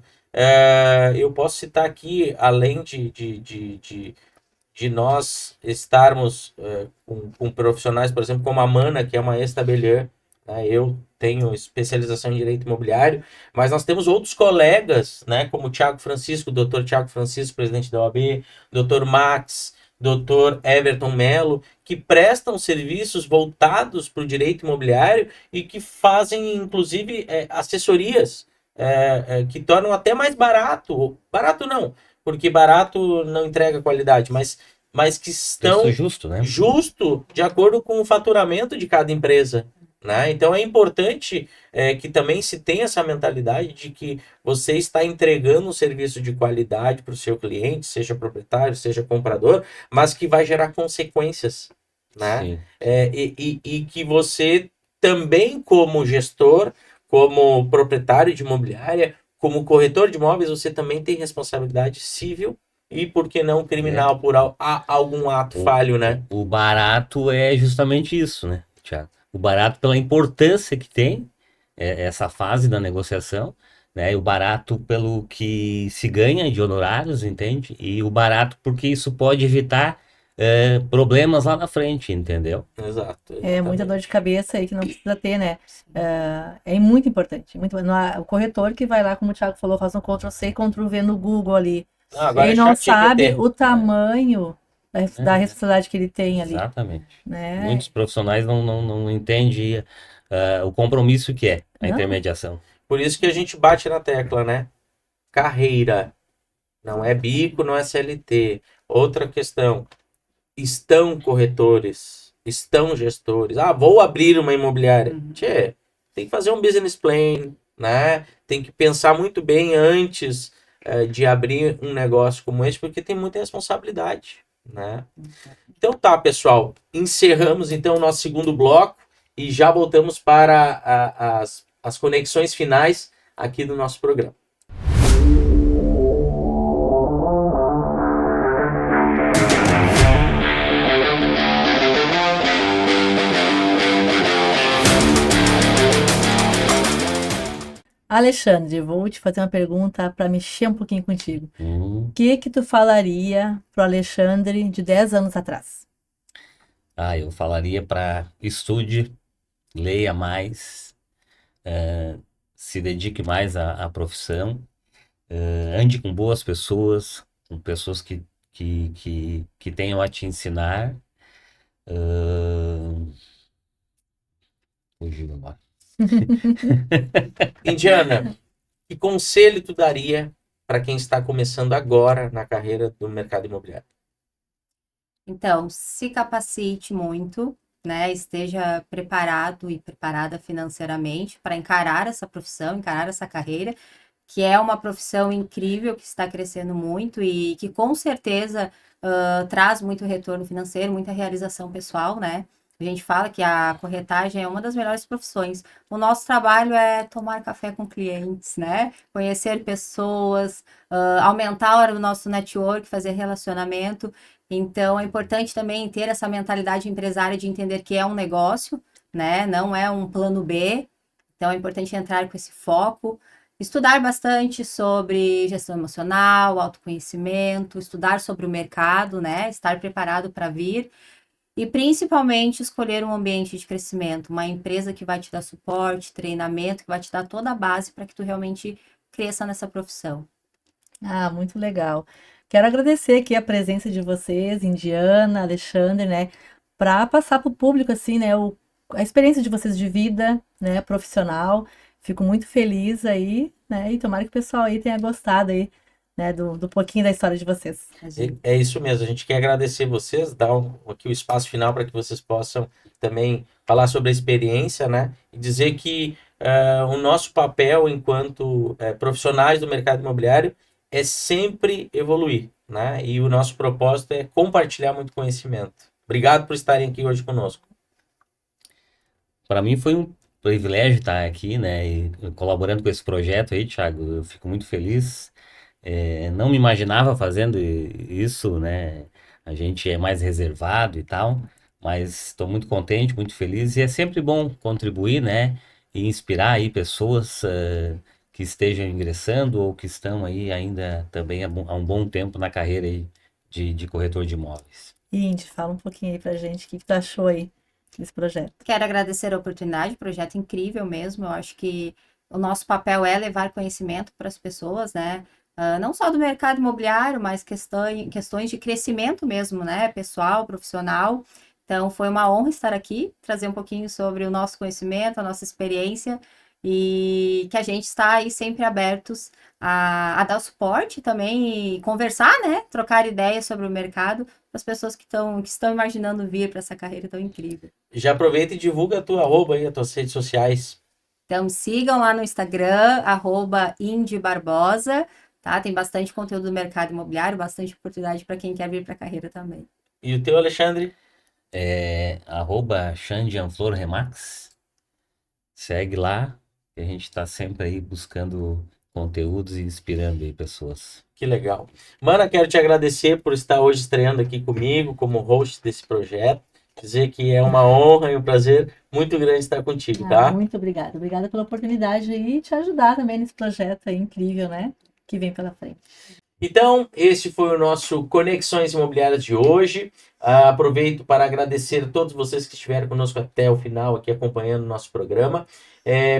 Eu posso citar aqui, além de nós estarmos com profissionais, por exemplo, como a Mana, que é uma ex-tabelier, né? Eu tenho especialização em direito imobiliário, mas nós temos outros colegas, né, como o Thiago Francisco, o doutor Thiago Francisco, presidente da OAB, doutor Max, doutor Everton Melo, que prestam serviços voltados para o direito imobiliário e que fazem, inclusive, assessorias que tornam até mais barato. Barato não, porque barato não entrega qualidade, mas que estão Preço justo, né? justo de acordo com o faturamento de cada empresa. Né? Então é importante que também se tenha essa mentalidade de que você está entregando um serviço de qualidade para o seu cliente, seja proprietário, seja comprador, mas que vai gerar consequências. Né? Sim. E que você também, como gestor, como proprietário de imobiliária, como corretor de imóveis, você também tem responsabilidade civil e, por que não, criminal por algum ato falho, né? O barato é justamente isso, né, Thiago? O barato pela importância que tem essa fase da negociação, né? E o barato pelo que se ganha de honorários, entende? E o barato porque isso pode evitar problemas lá na frente, entendeu? Exato. É muita dor de cabeça aí que não precisa ter, né? É muito importante. O corretor que vai lá, como o Thiago falou, faz um Ctrl+C, Ctrl+V no Google ali. Agora Ele é não ChatGPT. sabe o tamanho da responsabilidade que ele tem ali. Exatamente. Né? Muitos profissionais não entendem o compromisso que é a Não. intermediação. Por isso que a gente bate na tecla, né? Carreira. Não é bico, não é CLT. Outra questão. Estão corretores, estão gestores. Vou abrir uma imobiliária. Tchê, tem que fazer um business plan, né? Tem que pensar muito bem antes de abrir um negócio como esse, porque tem muita responsabilidade, né? Então tá, pessoal. Encerramos então o nosso segundo bloco e já voltamos para as conexões finais aqui do nosso programa. Alexandre, vou te fazer uma pergunta para mexer um pouquinho contigo. O que tu falaria pro Alexandre de 10 anos atrás? Eu falaria para estude, leia mais, se dedique mais à profissão, ande com boas pessoas, com pessoas que tenham a te ensinar. Fugiu agora. Indiana, que conselho tu daria para quem está começando agora na carreira do mercado imobiliário? Então, se capacite muito, né? Esteja preparado e preparada financeiramente para encarar essa profissão, encarar essa carreira, que é uma profissão incrível, que está crescendo muito e que com certeza traz muito retorno financeiro, muita realização pessoal, né? A gente fala que a corretagem é uma das melhores profissões. O nosso trabalho é tomar café com clientes, né? Conhecer pessoas, aumentar o nosso network, fazer relacionamento. Então, é importante também ter essa mentalidade empresária de entender que é um negócio, né? Não é um plano B. Então, é importante entrar com esse foco. Estudar bastante sobre gestão emocional, autoconhecimento, estudar sobre o mercado, né? Estar preparado para vir. e principalmente escolher um ambiente de crescimento, uma empresa que vai te dar suporte, treinamento, que vai te dar toda a base para que tu realmente cresça nessa profissão. Ah, muito legal. Quero agradecer aqui a presença de vocês, Indiana, Alexandre, né, para passar para o público assim, né, a experiência de vocês de vida, né, profissional. Fico muito feliz aí, né, e tomara que o pessoal aí tenha gostado aí, né, do pouquinho da história de vocês. É isso mesmo, a gente quer agradecer vocês, dar aqui o espaço final para que vocês possam também falar sobre a experiência, né? E dizer que o nosso papel enquanto profissionais do mercado imobiliário é sempre evoluir, né? E o nosso propósito é compartilhar muito conhecimento. Obrigado por estarem aqui hoje conosco. Para mim foi um privilégio estar aqui, né, e colaborando com esse projeto aí, Thiago. Eu fico muito feliz. Não me imaginava fazendo isso, né? A gente é mais reservado e tal, mas estou muito contente, muito feliz e é sempre bom contribuir, né? E inspirar aí pessoas que estejam ingressando ou que estão aí ainda também há um bom tempo na carreira aí de corretor de imóveis. Indy, fala um pouquinho aí pra gente, o que tu achou aí desse projeto? Quero agradecer a oportunidade, projeto incrível mesmo. Eu acho que o nosso papel é levar conhecimento para as pessoas, né? Não só do mercado imobiliário, mas questões de crescimento mesmo, né? Pessoal, profissional. Então, foi uma honra estar aqui, trazer um pouquinho sobre o nosso conhecimento, a nossa experiência, e que a gente está aí sempre abertos a dar suporte também e conversar, né? Trocar ideias sobre o mercado para as pessoas que estão imaginando vir para essa carreira tão incrível. Já aproveita e divulga a tua arroba aí, as tuas redes sociais. Então, sigam lá no Instagram, @IndyBarbosa, tá? Tem bastante conteúdo do mercado imobiliário, bastante oportunidade para quem quer vir para a carreira também. E o teu, Alexandre? @Xandianflor Remax. Segue lá, que a gente está sempre aí buscando conteúdos e inspirando aí pessoas. Que legal. Mana, quero te agradecer por estar hoje estreando aqui comigo como host desse projeto. Dizer que é uma honra e um prazer muito grande estar contigo, tá? Muito obrigada. Obrigada pela oportunidade aí e te ajudar também nesse projeto aí incrível, né? Que vem pela frente. Então, esse foi o nosso Conexões Imobiliárias de hoje. Aproveito para agradecer a todos vocês que estiveram conosco até o final aqui acompanhando o nosso programa.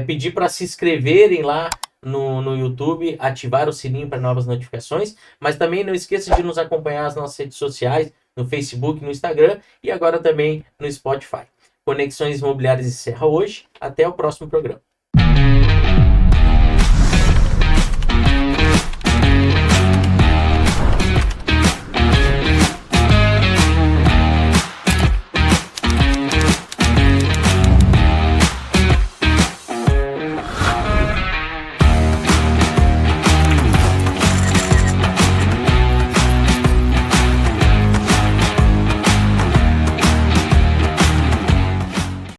Pedir para se inscreverem lá no YouTube, ativar o sininho para novas notificações, mas também não esqueça de nos acompanhar nas nossas redes sociais, no Facebook, no Instagram e agora também no Spotify. Conexões Imobiliárias encerra hoje. Até o próximo programa.